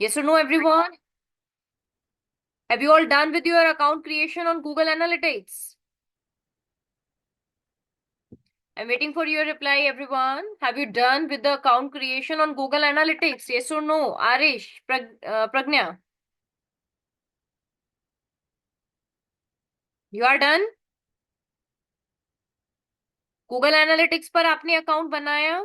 Yes or no, everyone? Have you all done with your account creation on Google Analytics? I'm waiting for your reply, everyone. Have you done with the account creation on Google Analytics? Yes or no? Arish, Pragnya, you are done? Google Analytics पर आपने account बनाया?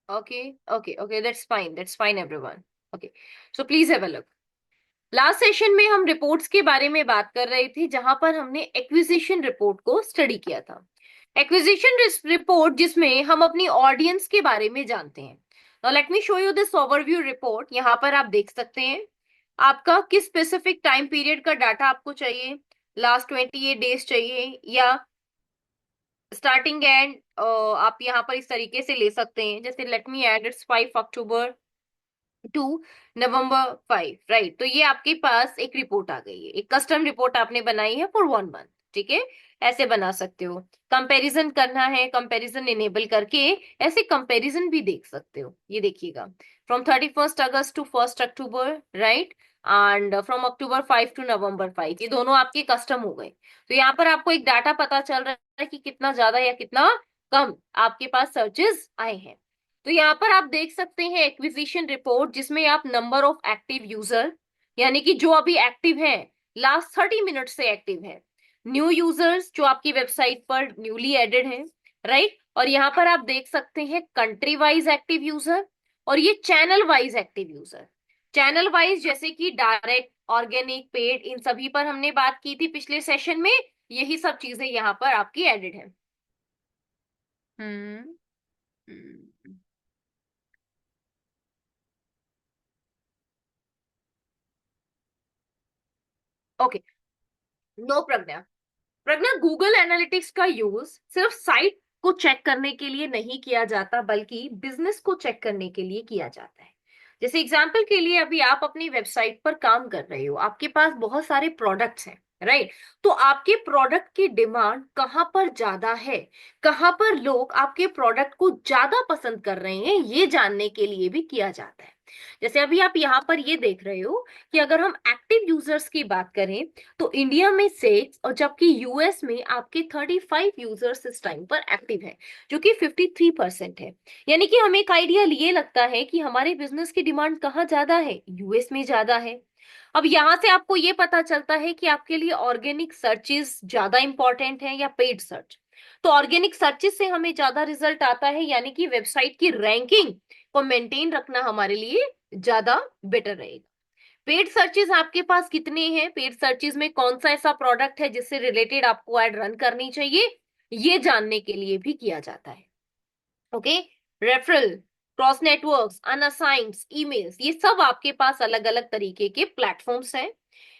Okay, okay, okay. That's fine. That's fine, everyone. Okay. So please have a look. Last session में हम reports के बारे में बात कर रहे थे जहां पर हमने एक्विजिशन रिपोर्ट को स्टडी किया था। एक्विजिशन रिपोर्ट जिसमें हम अपनी ऑडियंस के बारे में जानते हैं। Now let me show you this overview report. यहाँ पर आप देख सकते हैं आपका किस स्पेसिफिक टाइम पीरियड का डाटा आपको चाहिए। लास्ट 28 डेज चाहिए या स्टार्टिंग एंड आप यहाँ पर इस तरीके से ले सकते हैं। जैसे let me add it's 5 October to November 5, right. तो ये आपके पास एक रिपोर्ट आ गई है, एक कस्टम रिपोर्ट आपने बनाई है फॉर 1 मंथ। ठीक है, ऐसे बना सकते हो। कंपैरिजन करना है, कंपैरिजन इनेबल करके ऐसे कंपैरिजन भी देख सकते हो। ये देखिएगा, from 31 August to 1 October, right, and from October 5 to November 5, ये दोनों आपके कस्टम हो गए। तो यहाँ पर आपको एक डाटा पता चल रहा है कि कितना ज्यादा या कितना कम आपके पास सर्चेस आए हैं। तो यहाँ पर आप देख सकते हैं एक्विजिशन रिपोर्ट जिसमें आप नंबर ऑफ एक्टिव यूजर, यानी कि जो अभी एक्टिव हैं, लास्ट 30 मिनट से एक्टिव है, न्यू यूजर्स जो आपकी वेबसाइट पर न्यूली एडेड हैं, राइट। और यहाँ पर आप देख सकते हैं कंट्री वाइज एक्टिव यूजर और ये channel wise active user. Channel wise जैसे कि डायरेक्ट, ऑर्गेनिक, पेड, इन सभी पर हमने बात की थी पिछले सेशन में। यही सब चीजें यहाँ पर आपकी एडेड है। हम्म ओके, नो प्रज्ञा। प्रज्ञा, गूगल एनालिटिक्स का यूज सिर्फ साइट को चेक करने के लिए नहीं किया जाता बल्कि बिजनेस को चेक करने के लिए किया जाता है। जैसे एग्जांपल के लिए अभी आप अपनी वेबसाइट पर काम कर रहे हो, आपके पास बहुत सारे प्रोडक्ट्स हैं, राइट। तो आपके प्रोडक्ट की डिमांड कहाँ पर ज्यादा है, कहाँ पर लोग आपके प्रोडक्ट को ज्यादा पसंद कर रहे हैं, ये जानने के लिए भी किया जाता है। जैसे अभी आप यहाँ पर ये देख रहे हो कि अगर हम एक्टिव यूजर्स की बात करें तो इंडिया में 6 और जबकि यूएस में आपके 35 यूजर्स इस टाइम पर एक्टिव है, जो कि 53% है। यानी कि हमें एक आइडिया ये लगता है कि हमारे बिजनेस की डिमांड कहाँ ज्यादा है, यूएस में ज्यादा है। अब यहां से आपको ये पता चलता है कि आपके लिए ऑर्गेनिक सर्चेस ज्यादा इंपॉर्टेंट है या पेड सर्च। तो ऑर्गेनिक सर्चेस से हमें ज्यादा रिजल्ट आता है, यानी कि वेबसाइट की रैंकिंग को मेंटेन रखना हमारे लिए ज्यादा बेटर रहेगा। पेड सर्चेस आपके पास कितने हैं, पेड सर्चेस में कौन सा ऐसा प्रोडक्ट है जिससे रिलेटेड आपको ऐड रन करनी चाहिए, ये जानने के लिए भी किया जाता है। Okay, referral, cross networks, unassigned emails, ये सब आपके पास अलग अलग तरीके के प्लेटफॉर्म्स हैं।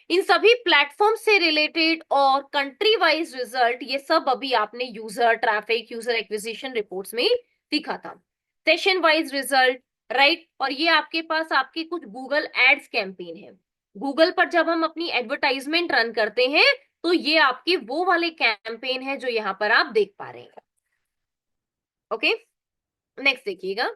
इन सभी प्लेटफॉर्म से रिलेटेड और कंट्री वाइज रिजल्ट, ये सब अभी आपने user traffic, user acquisition reports में सीखा था। Session wise result, right. और ये आपके पास आपके कुछ गूगल एड्स कैंपेन है। गूगल पर जब हम अपनी एडवर्टाइजमेंट रन करते हैं तो ये आपके वो वाले कैंपेन है जो यहाँ पर आप देख पा रहे हैं। ओके, नेक्स्ट देखिएगा।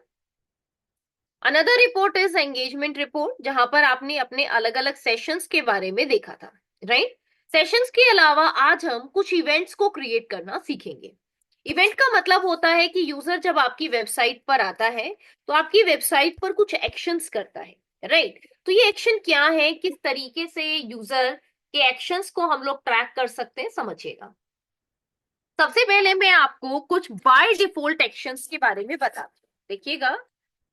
Another report is engagement report, जहां पर आपने अपने अलग अलग सेशंस के बारे में देखा था, राइट। सेशंस के अलावा आज हम कुछ इवेंट्स को क्रिएट करना सीखेंगे। इवेंट का मतलब होता है कि यूजर जब आपकी वेबसाइट पर आता है तो आपकी वेबसाइट पर कुछ एक्शंस करता है, राइट। तो ये एक्शन क्या है, किस तरीके से यूजर के एक्शंस को हम लोग ट्रैक कर सकते हैं, समझिएगा। सबसे पहले मैं आपको कुछ बाय डिफॉल्ट एक्शंस के बारे में बताती हूँ, देखिएगा।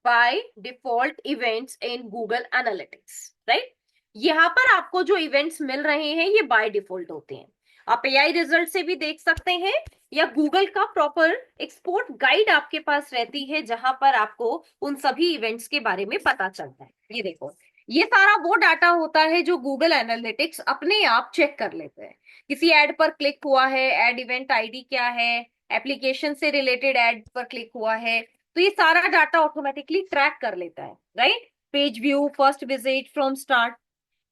By default events in Google analytics, right. यहाँ पर आपको जो इवेंट्स मिल रहे हैं ये बाय डिफॉल्ट होते हैं। आप एआई रिजल्ट से भी देख सकते हैं या गूगल का प्रॉपर एक्सपोर्ट गाइड आपके पास रहती है जहां पर आपको उन सभी इवेंट्स के बारे में पता चलता है। ये देखो, ये सारा वो डाटा होता है जो गूगल एनालिटिक्स अपने आप चेक कर लेते हैं। किसी एड पर क्लिक हुआ है, एड इवेंट आईडी क्या है, एप्लीकेशन से रिलेटेड एड पर क्लिक हुआ है, तो ये सारा डाटा ऑटोमेटिकली ट्रैक कर लेता है, right. Page view, first visit, from start.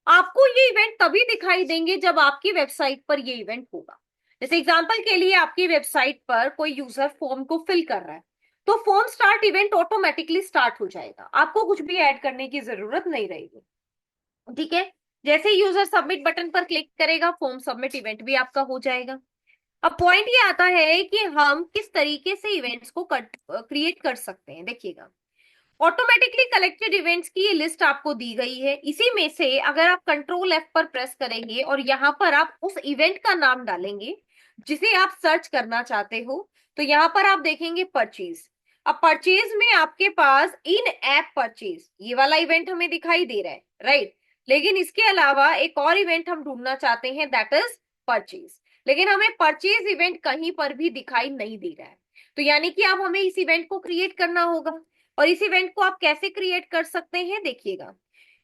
आपको ये इवेंट तभी दिखाई देंगे जब आपकी वेबसाइट पर ये इवेंट होगा। जैसे एग्जांपल के लिए आपकी वेबसाइट पर कोई यूजर फॉर्म को फिल कर रहा है, तो form start event automatically start हो जाएगा, आपको कुछ भी ऐड करने की जरूरत नहीं रहेगी। ठीक है, जैसे यूजर सबमिट बटन पर क्लिक करेगा, फॉर्म सबमिट इवेंट भी आपका हो जाएगा। अब पॉइंट ये आता है कि हम किस तरीके से इवेंट्स को क्रिएट कर सकते हैं, देखिएगा। ऑटोमेटिकली कलेक्टेड इवेंट्स की ये लिस्ट आपको दी गई है, इसी में से अगर आप कंट्रोल एफ पर प्रेस करेंगे और यहाँ पर आप उस इवेंट का नाम डालेंगे जिसे आप सर्च करना चाहते हो, तो यहाँ पर आप देखेंगे परचेज। अब परचेज में आपके पास इन ऐप परचेज ये वाला इवेंट हमें दिखाई दे रहा है, राइट। लेकिन इसके अलावा एक और इवेंट हम ढूंढना चाहते हैं, दैट इज परचेज। लेकिन हमें परचेज इवेंट कहीं पर भी दिखाई नहीं दे रहा है, तो यानी कि अब हमें इस इवेंट को क्रिएट करना होगा। और इस इवेंट को आप कैसे क्रिएट कर सकते हैं, देखिएगा।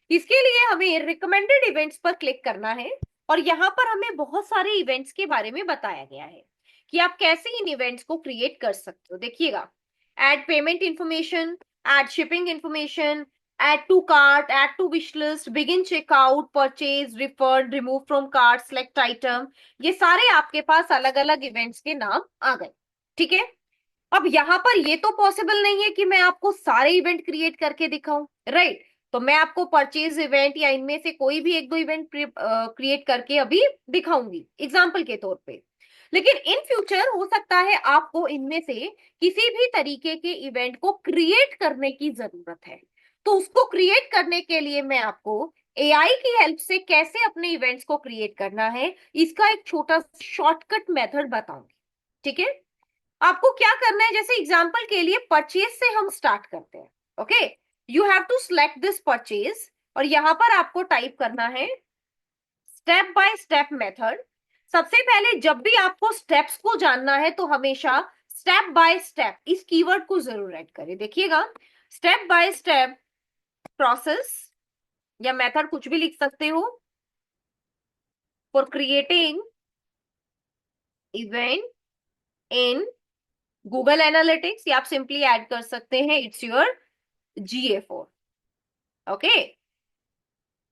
इसके लिए हमें रिकमेंडेड इवेंट्स पर क्लिक करना है, और यहाँ पर हमें बहुत सारे इवेंट्स के बारे में बताया गया है कि आप कैसे इन इवेंट्स को क्रिएट कर सकते हो, देखिएगा। Add payment information, add shipping information, add to cart, add to wish list, begin checkout, purchase, refund, remove from cart, select item, ये सारे आपके पास अलग अलग इवेंट्स के नाम आ गए। ठीक है, अब यहाँ पर ये तो पॉसिबल नहीं है कि मैं आपको सारे इवेंट क्रिएट करके दिखाऊं, राइट। तो मैं आपको परचेज इवेंट या इनमें से कोई भी एक दो इवेंट क्रिएट करके अभी दिखाऊंगी एग्जाम्पल के तौर पे। लेकिन इन फ्यूचर हो सकता है आपको इनमें से किसी भी तरीके के इवेंट को क्रिएट करने की जरूरत है। तो उसको क्रिएट करने के लिए मैं आपको एआई की हेल्प से कैसे अपने इवेंट्स को क्रिएट करना है, इसका एक छोटा शॉर्टकट मेथड बताऊंगी। ठीक है, आपको क्या करना है, जैसे एग्जांपल के लिए परचेज से हम स्टार्ट करते हैं। Okay, you have to select this purchase, और यहां पर आपको टाइप करना है स्टेप बाय स्टेप मेथड। सबसे पहले जब भी आपको स्टेप्स को जानना है तो हमेशा स्टेप बाय स्टेप इस कीवर्ड को जरूर ऐड करें, देखिएगा। स्टेप बाय स्टेप प्रोसेस या मेथड कुछ भी लिख सकते हो for creating event in Google analytics, या आप सिंपली ऐड कर सकते हैं it's your GA4। Okay,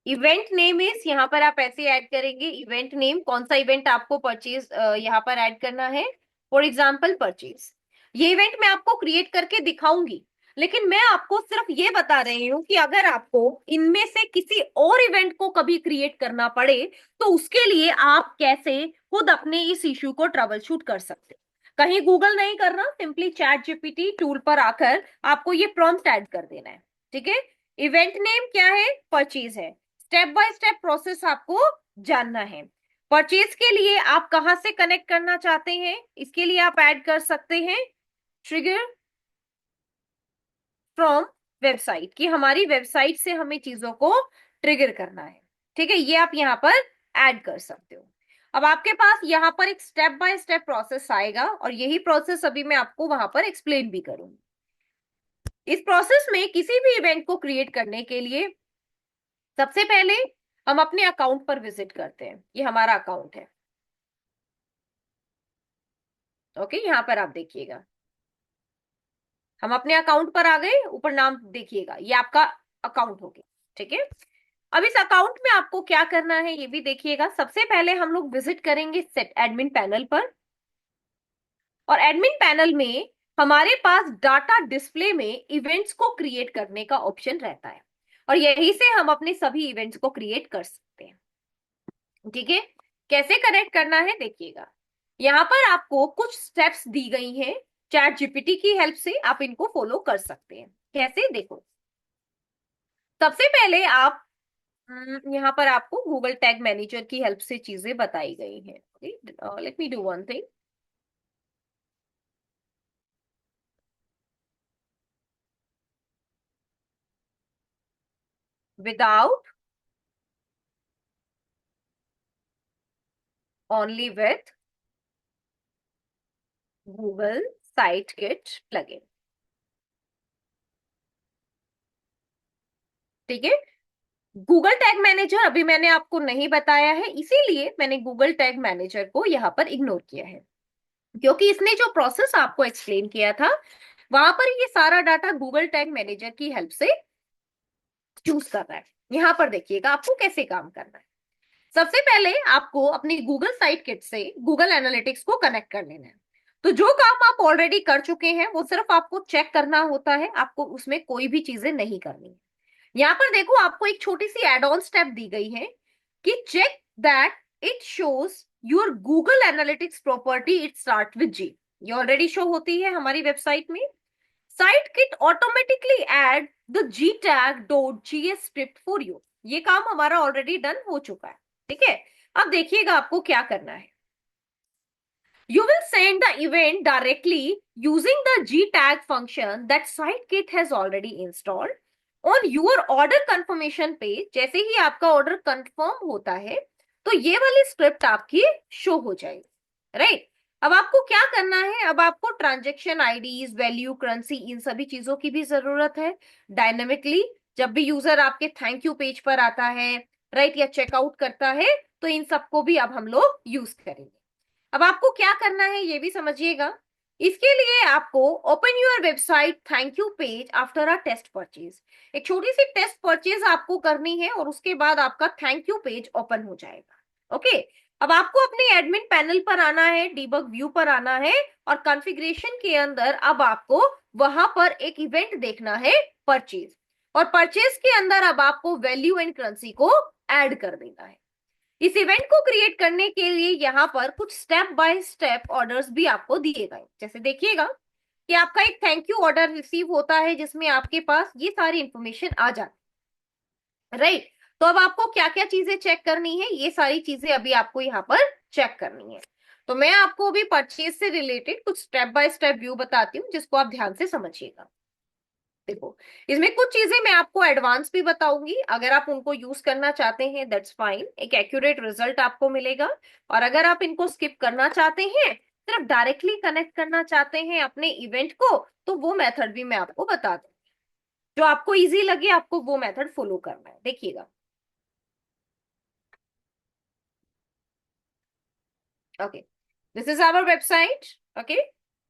event name is, यहाँ पर आप ऐसे ऐड करेंगे इवेंट नेम, कौन सा इवेंट आपको परचेज यहाँ पर ऐड करना है, फॉर एग्जाम्पल परचेज। ये इवेंट मैं आपको क्रिएट करके दिखाऊंगी, लेकिन मैं आपको सिर्फ ये बता रही हूँ कि अगर आपको इनमें से किसी और इवेंट को कभी क्रिएट करना पड़े तो उसके लिए आप कैसे खुद अपने इस इश्यू को ट्रबल शूट कर सकते हैं। कहीं गूगल नहीं करना, सिंपली चैट जीपीटी टूल पर आकर आपको ये प्रॉम्प्ट ऐड कर देना है। ठीक है, इवेंट नेम क्या है, परचेज है। स्टेप बाय स्टेप प्रोसेस आपको जानना है। परचेज के लिए आप कहां से कनेक्ट करना चाहते हैं, इसके लिए आप ऐड कर सकते हैं ट्रिगर फ्रॉम वेबसाइट, कि हमारी वेबसाइट से हमें चीजों को ट्रिगर करना है। ठीक है, ये आप यहाँ पर ऐड कर सकते हो। अब आपके पास यहाँ पर एक स्टेप बाय स्टेप प्रोसेस आएगा, और यही प्रोसेस अभी मैं आपको वहां पर एक्सप्लेन भी करूंगी। इस प्रोसेस में किसी भी इवेंट को क्रिएट करने के लिए सबसे पहले हम अपने अकाउंट पर विजिट करते हैं, ये हमारा अकाउंट है। ओके, यहाँ पर आप देखिएगा हम अपने अकाउंट पर आ गए, ऊपर नाम देखिएगा, ये आपका अकाउंट हो गया। ठीक है, अब इस अकाउंट में आपको क्या करना है ये भी देखिएगा। सबसे पहले हम लोग विजिट करेंगे सेट एडमिन पैनल पर, और एडमिन पैनल में हमारे पास डाटा डिस्प्ले में इवेंट्स को क्रिएट करने का ऑप्शन रहता है, और यहीं से हम अपने सभी इवेंट्स को क्रिएट कर सकते हैं। ठीक है, कैसे कनेक्ट करना है देखिएगा। यहाँ पर आपको कुछ स्टेप्स दी गई हैं, चैट जीपीटी की हेल्प से आप इनको फॉलो कर सकते हैं। कैसे, देखो। सबसे पहले आप यहाँ पर आपको गूगल टैग मैनेजर की हेल्प से चीजें बताई गई हैं। Let me do one thing. Without, only with Google site kit plugin. ठीक है, गूगल टैग मैनेजर अभी मैंने आपको नहीं बताया है, इसीलिए मैंने गूगल टैग मैनेजर को यहाँ पर इग्नोर किया है, क्योंकि इसने जो प्रोसेस आपको एक्सप्लेन किया था वहां पर ये सारा डाटा गूगल टैग मैनेजर की हेल्प से चूज कर रहा है। यहाँ पर देखिएगा आपको कैसे काम करना है। सबसे पहले आपको अपनी गूगल साइट किट से गूगल एनालिटिक्स को कनेक्ट कर लेना है। तो जो काम आप ऑलरेडी कर चुके हैं वो सिर्फ आपको चेक करना होता है, आपको उसमें कोई भी चीजें नहीं करनी है। यहाँ पर देखो आपको एक छोटी सी एड ऑन स्टेप दी गई है कि check that it shows your Google Analytics property it start with G. ये ऑलरेडी शो होती है हमारी वेबसाइट में। Site kit automatically add the G tag dot JS script for you. ये काम हमारा ऑलरेडी डन हो चुका है। ठीक है, अब देखिएगा आपको क्या करना है। You will send the event directly using the gtag function that SiteKit has already installed on your order confirmation page। जैसे ही आपका ऑर्डर कंफर्म होता है तो ये वाली स्क्रिप्ट आपकी शो हो जाएगी, राइट। अब आपको क्या करना है, अब आपको ट्रांजेक्शन आईडीज, वैल्यू, करेंसी, इन सभी चीजों की भी जरूरत है। डायनेमिकली जब भी यूजर आपके थैंक यू पेज पर आता है, राइट, या चेकआउट करता है, तो इन सबको भी अब हम लोग यूज करेंगे। अब आपको क्या करना है ये भी समझिएगा। इसके लिए आपको open your website thank you page after a test purchase. एक छोटी सी टेस्ट परचेज आपको करनी है और उसके बाद आपका थैंक यू पेज ओपन हो जाएगा। ओके, अब आपको अपने एडमिन पैनल पर आना है, डीबग व्यू पर आना है और कॉन्फ़िगरेशन के अंदर अब आपको वहां पर एक इवेंट देखना है, परचेज। और परचेज के अंदर अब आपको वैल्यू एंड करेंसी को ऐड कर देना है। इस इवेंट को क्रिएट करने के लिए यहाँ पर कुछ स्टेप बाय स्टेप ऑर्डर्स भी आपको दिए गए। जैसे देखिएगा कि आपका एक थैंक यू ऑर्डर रिसीव होता है जिसमें आपके पास ये सारी इंफॉर्मेशन आ जाती है, राइट। तो अब आपको क्या क्या चीजें चेक करनी है, ये सारी चीजें अभी आपको यहाँ पर चेक करनी है। तो मैं आपको अभी परचेज से रिलेटेड कुछ स्टेप बाय स्टेप व्यू बताती हूँ जिसको आप ध्यान से समझिएगा। देखो, इसमें कुछ चीजें मैं आपको एडवांस भी बताऊंगी, अगर आप उनको यूज करना चाहते हैं दैट्स फाइन, एक एक्यूरेट रिजल्ट आपको मिलेगा। और अगर आप इनको स्किप करना चाहते हैं, सिर्फ डायरेक्टली कनेक्ट करना चाहते हैं अपने इवेंट को, तो वो मेथड भी मैं आपको बता दूं। जो आपको इजी लगे आपको वो मेथड फॉलो करना है। देखिएगा, okay, this is our website. Okay,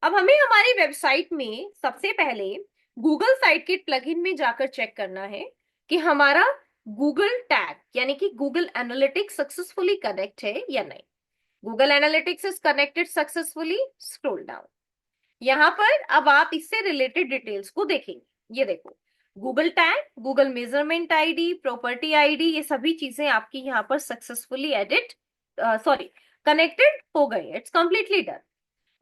अब हमें हमारी वेबसाइट में सबसे पहले गूगल साइट किट प्लगइन में जाकर चेक करना है कि हमारा गूगल टैग यानी कि गूगल एनालिटिक्स सक्सेसफुली कनेक्ट है या नहीं। Google analytics is connected successfully. Scroll down, यहाँ पर अब आप इससे रिलेटेड डिटेल्स को देखेंगे। ये देखो, Google tag, Google measurement ID, property ID, ये सभी चीजें आपकी यहाँ पर सक्सेसफुली एडिट सॉरी कनेक्टेड हो गई। It's completely done.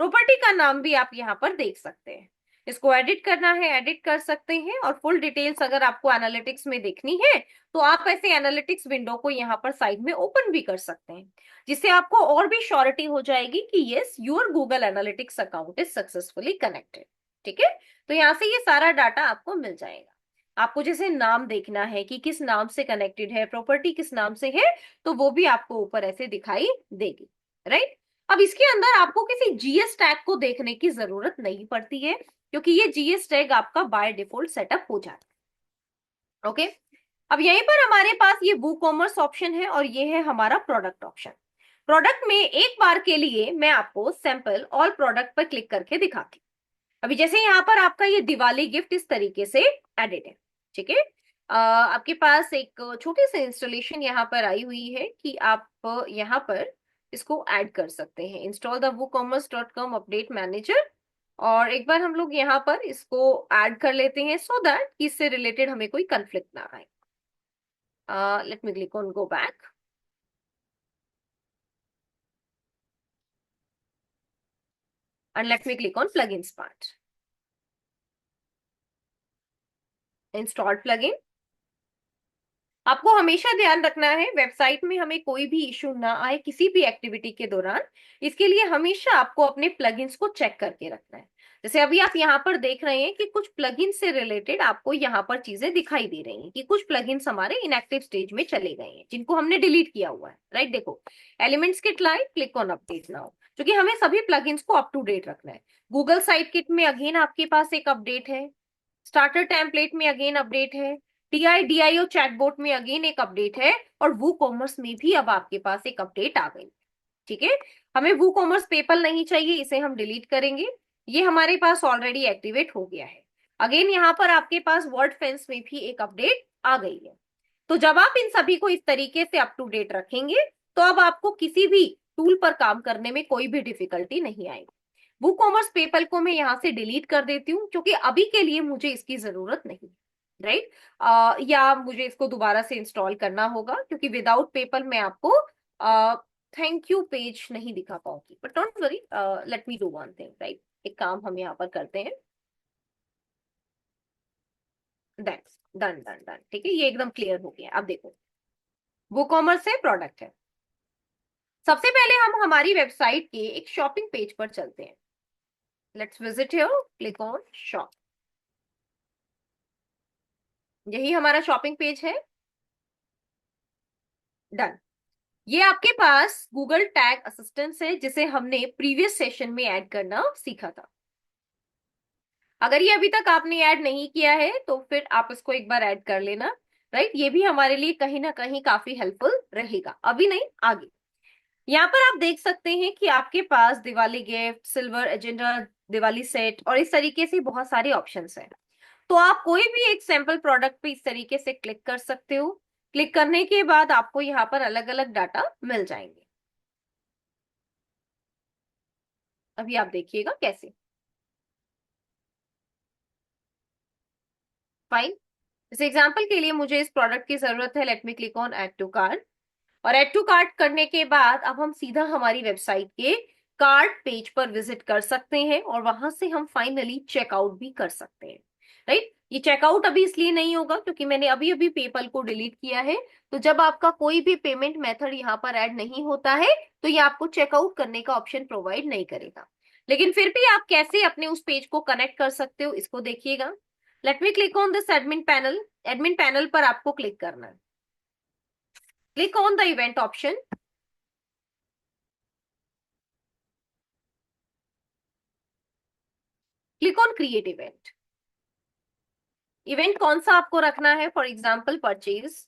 प्रॉपर्टी का नाम भी आप यहाँ पर देख सकते हैं। इसको एडिट करना है एडिट कर सकते हैं, और फुल डिटेल्स अगर आपको एनालिटिक्स में देखनी है तो आप ऐसे एनालिटिक्स विंडो को यहाँ पर साइड में ओपन भी कर सकते हैं, जिससे आपको और भी श्योरिटी हो जाएगी कि yes your Google analytics account is successfully connected. ठीक है, तो यहाँ से ये सारा डाटा आपको मिल जाएगा। आपको जैसे नाम देखना है कि किस नाम से कनेक्टेड है, प्रॉपर्टी किस नाम से है, तो वो भी आपको ऊपर ऐसे दिखाई देगी, राइट। अब इसके अंदर आपको किसी जीएस टैग को देखने की जरूरत नहीं पड़ती है, क्योंकि ये जीएस टैग आपका बाय डिफॉल्ट सेटअप हो जाता है। ओके, अब यहीं पर हमारे पास ये वो कॉमर्स ऑप्शन है और ये है हमारा प्रोडक्ट ऑप्शन। प्रोडक्ट में एक बार के लिए मैं आपको सैंपल ऑल प्रोडक्ट पर क्लिक करके दिखाती हूँ। अभी जैसे यहाँ पर आपका ये दिवाली गिफ्ट इस तरीके से एडिट है। ठीक है, आपके पास एक छोटी सी इंस्टॉलेशन यहाँ पर आई हुई है कि आप यहाँ पर इसको ऐड कर सकते हैं, install the woocommerce.com update manager. और एक बार हम लोग यहाँ पर इसको ऐड कर लेते हैं सो दैट इससे रिलेटेड हमें कोई कंफ्लिक्ट ना आए। Late me click on go back and let me click on plugins part. Installed plugin। आपको हमेशा ध्यान रखना है वेबसाइट में हमें कोई भी इशू ना आए किसी भी एक्टिविटी के दौरान। इसके लिए हमेशा आपको अपने प्लगइन्स को चेक करके रखना है। जैसे अभी आप यहाँ पर देख रहे हैं कि कुछ प्लगइन्स से रिलेटेड आपको यहाँ पर चीजें दिखाई दे रही हैं कि कुछ प्लगइन्स हमारे इनएक्टिव स्टेज में चले गए हैं जिनको हमने डिलीट किया हुआ है, राइट। देखो, elements kit live, click on update now, क्योंकि हमें सभी प्लगइन्स को अप टू डेट रखना है। गूगल साइट किट में अगेन आपके पास एक अपडेट है, स्टार्टर टेम्पलेट में अगेन अपडेट है, टीआईडीआईओ चैटबॉट में अगेन एक अपडेट है, और वो कॉमर्स में भी अब आपके पास एक अपडेट आ गई। ठीक है, हमें वो कॉमर्स पेपल नहीं चाहिए, इसे हम डिलीट करेंगे। ये हमारे पास ऑलरेडी एक्टिवेट हो गया है। अगेन यहाँ पर आपके पास वर्ड फेंस में भी एक अपडेट आ गई है। तो जब आप इन सभी को इस तरीके से अप टू डेट रखेंगे तो अब आपको किसी भी टूल पर काम करने में कोई भी डिफिकल्टी नहीं आएगी। WooCommerce पेपल को मैं यहाँ से डिलीट कर देती हूँ, क्योंकि अभी के लिए मुझे इसकी जरूरत नहीं, राइट। या मुझे इसको दोबारा से इंस्टॉल करना होगा, क्योंकि विदाउट पेपल मैं आपको थैंक यू पेज नहीं दिखा पाऊंगी। But don't worry, let me do one thing, right. एक काम हम यहाँ पर करते हैं। दैट्स डन डन डन, ठीक है, ये एकदम क्लियर हो गया। अब देखो, WooCommerce है, प्रोडक्ट है। सबसे पहले हम हमारी वेबसाइट के एक शॉपिंग पेज पर चलते हैं। Let's visit here, click on shop. यही हमारा शॉपिंग पेज है। डन। ये आपके पास गूगल टैग असिस्टेंट है, जिसे हमने प्रीवियस सेशन में ऐड करना सीखा था। अगर ये अभी तक आपने ऐड नहीं किया है तो फिर आप इसको एक बार ऐड कर लेना, राइट। ये भी हमारे लिए कहीं ना कहीं काफी हेल्पफुल रहेगा, अभी नहीं आगे। यहाँ पर आप देख सकते हैं कि आपके पास Diwali gift, silver agenda, Diwali set और इस तरीके से बहुत सारे ऑप्शंस हैं। तो आप कोई भी एक सैंपल प्रोडक्ट पे इस तरीके से क्लिक कर सकते हो। क्लिक करने के बाद आपको यहाँ पर अलग अलग डाटा मिल जाएंगे। अभी आप देखिएगा कैसे। फाइन। इस एग्जांपल के लिए मुझे इस प्रोडक्ट की जरूरत है। Let me click on add to cart. और ऐड टू कार्ट करने के बाद अब हम सीधा हमारी वेबसाइट के कार्ट पेज पर विजिट कर सकते हैं, और वहां से हम फाइनली चेकआउट भी कर सकते हैं, राइट। ये चेकआउट अभी इसलिए नहीं होगा क्योंकि मैंने अभी अभी पेपल को डिलीट किया है। तो जब आपका कोई भी पेमेंट मेथड यहाँ पर ऐड नहीं होता है तो ये आपको चेकआउट करने का ऑप्शन प्रोवाइड नहीं करेगा। लेकिन फिर भी आप कैसे अपने उस पेज को कनेक्ट कर सकते हो, इसको देखिएगा। Let me click on this admin panel. Admin panel पर आपको क्लिक करना है। Click on the event option. Click on create event. Event कौन सा आपको रखना है? For example purchase,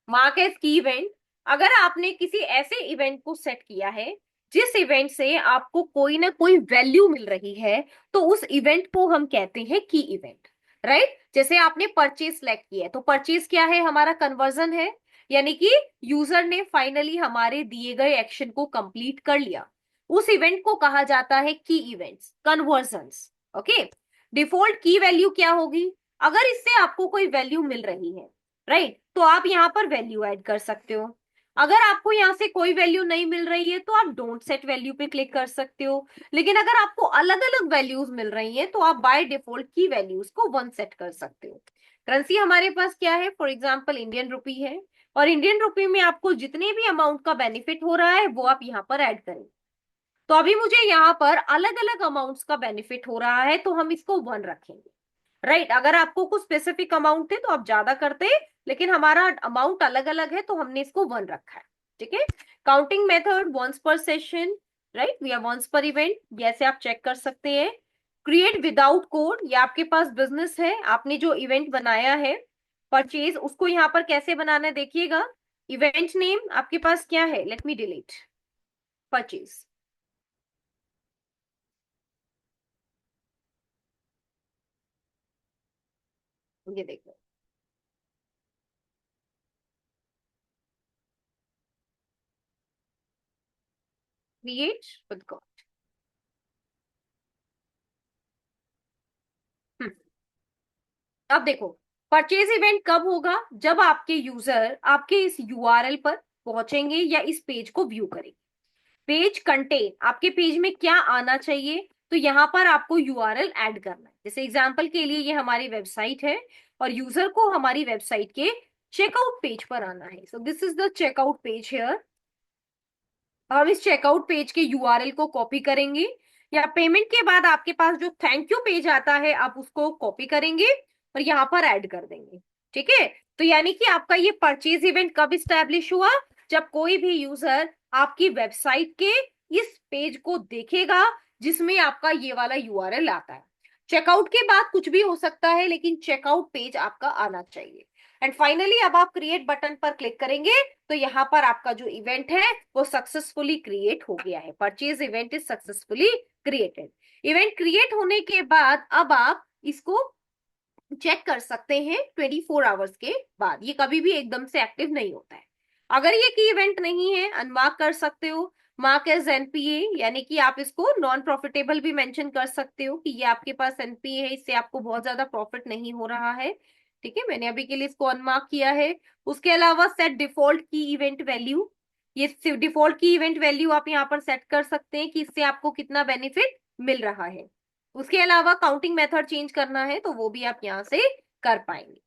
mark as key event. अगर आपने किसी ऐसे इवेंट को सेट किया है जिस इवेंट से आपको कोई ना कोई वैल्यू मिल रही है, तो उस इवेंट को हम कहते हैं की इवेंट, राइट। जैसे आपने परचेज सेलेक्ट किया है, तो परचेज क्या है? हमारा कन्वर्जन है, यानी कि यूजर ने फाइनली हमारे दिए गए एक्शन को कंप्लीट कर लिया। उस इवेंट को कहा जाता है की इवेंट्स, कन्वर्जन्स। ओके। डिफॉल्ट की वैल्यू क्या होगी? अगर इससे आपको कोई वैल्यू मिल रही है, राइट, तो आप यहाँ पर वैल्यू ऐड कर सकते हो। अगर आपको यहाँ से कोई वैल्यू नहीं मिल रही है तो आप डोंट सेट वैल्यू पे क्लिक कर सकते हो। लेकिन अगर आपको अलग अलग वैल्यूज मिल रही है तो आप बाय डिफॉल्ट की वैल्यूज को 1 सेट कर सकते हो। करेंसी हमारे पास क्या है? फॉर एग्जाम्पल इंडियन रुपी है, और इंडियन रुपी में आपको जितने भी अमाउंट का बेनिफिट हो रहा है वो आप यहाँ पर ऐड करें। तो अभी मुझे यहाँ पर अलग अलग अमाउंट्स का बेनिफिट हो रहा है, तो हम इसको 1 रखेंगे, राइट। अगर आपको कुछ स्पेसिफिक अमाउंट है तो आप ज्यादा करते, लेकिन हमारा अमाउंट अलग अलग है तो हमने इसको 1 रखा है, ठीक है। काउंटिंग मेथड वंस पर सेशन, राइट, या वंस पर इवेंट, जैसे आप चेक कर सकते हैं। क्रिएट विदाउट कोड, या आपके पास बिजनेस है, आपने जो इवेंट बनाया है परचेज, उसको यहाँ पर कैसे बनाना है देखिएगा। इवेंट नेम आपके पास क्या है? लेट मी डिलीट परचेज। ये देखो, क्रिएट विद कोड। अब देखो, परचेज इवेंट कब होगा? जब आपके यूजर आपके इस यूआरएल पर पहुंचेंगे या इस पेज को व्यू करेंगे। पेज कंटेन, आपके पेज में क्या आना चाहिए? तो यहाँ पर आपको यूआरएल ऐड करना है। जैसे एग्जांपल के लिए ये हमारी वेबसाइट है और यूजर को हमारी वेबसाइट के चेकआउट पेज पर आना है। So this is the checkout page here. हम इस चेकआउट पेज के यूआरएल को कॉपी करेंगे, या पेमेंट के बाद आपके पास जो थैंक यू पेज आता है आप उसको कॉपी करेंगे और यहाँ पर ऐड कर देंगे, ठीक है। तो यानी कि आपका ये परचेज इवेंट कब स्टैब्लिश हुआ? जब कोई भी यूजर आपकी वेबसाइट के इस पेज को देखेगा जिसमें आपका ये वाला यूआरएल आता है। चेकआउट के बाद कुछ भी हो सकता है, लेकिन चेकआउट पेज आपका आना चाहिए। एंड फाइनली अब आप क्रिएट बटन पर क्लिक करेंगे तो यहाँ पर आपका जो इवेंट है वो सक्सेसफुली क्रिएट हो गया है। Purchase event is successfully created. Event create होने के बाद अब आप इसको चेक कर सकते हैं 24 आवर्स के बाद। ये कभी भी एकदम से एक्टिव नहीं होता है। अगर ये की इवेंट नहीं है, अनमार्क कर सकते हो। मार्क एज एनपीए, यानी कि आप इसको नॉन प्रॉफिटेबल भी मेंशन कर सकते हो कि ये आपके पास एनपीए है, इससे आपको बहुत ज्यादा प्रॉफिट नहीं हो रहा है। ठीक है, मैंने अभी के लिए इसको अनमार्क किया है। उसके अलावा सेट डिफॉल्ट की इवेंट वैल्यू, ये डिफॉल्ट की इवेंट वैल्यू आप यहाँ पर सेट कर सकते हैं कि इससे आपको कितना बेनिफिट मिल रहा है। उसके अलावा काउंटिंग मेथड चेंज करना है तो वो भी आप यहाँ से कर पाएंगे।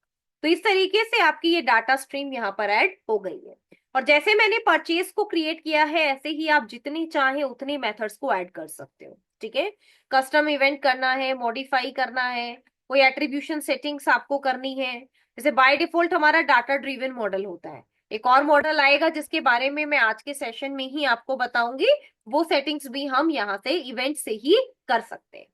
तो इस तरीके से आपकी ये डाटा स्ट्रीम यहाँ पर ऐड हो गई है। और जैसे मैंने परचेज को क्रिएट किया है, ऐसे ही आप जितनी चाहे उतनी मेथड्स को ऐड कर सकते हो। ठीक है, कस्टम इवेंट करना है, मॉडिफाई करना है, कोई एट्रीब्यूशन सेटिंग्स आपको करनी है। जैसे बाय डिफॉल्ट हमारा डाटा ड्रिवन मॉडल होता है, एक और मॉडल आएगा जिसके बारे में मैं आज के सेशन में ही आपको बताऊंगी, वो सेटिंग्स भी हम यहाँ से इवेंट से ही कर सकते हैं।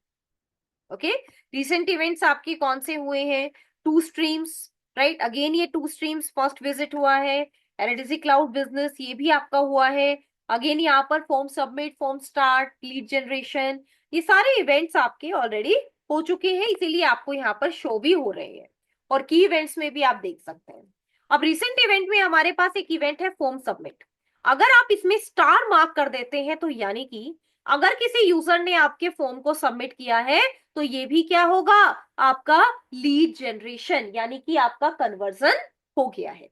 ओके, रिसेंट इवेंट्स आपके कौन से हुए हैं? टू स्ट्रीम्स, राइट, अगेन ये टू स्ट्रीम्स फर्स्ट विजिट हुआ है। एलडीसी क्लाउड बिजनेस ये भी आपका हुआ है। अगेन यहाँ पर form submit, form start, lead generation, ये सारे इवेंट्स आपके ऑलरेडी हो चुके हैं, इसीलिए आपको यहाँ पर शो भी हो रहे हैं। और की इवेंट्स में भी आप देख सकते हैं। अब रिसेंट इवेंट में हमारे पास एक इवेंट है फॉर्म सबमिट। अगर आप इसमें स्टार मार्क कर देते हैं तो यानी कि अगर किसी यूजर ने आपके फॉर्म को सबमिट किया है तो ये भी क्या होगा, आपका लीड जनरेशन, यानी कि आपका कन्वर्जन हो गया है।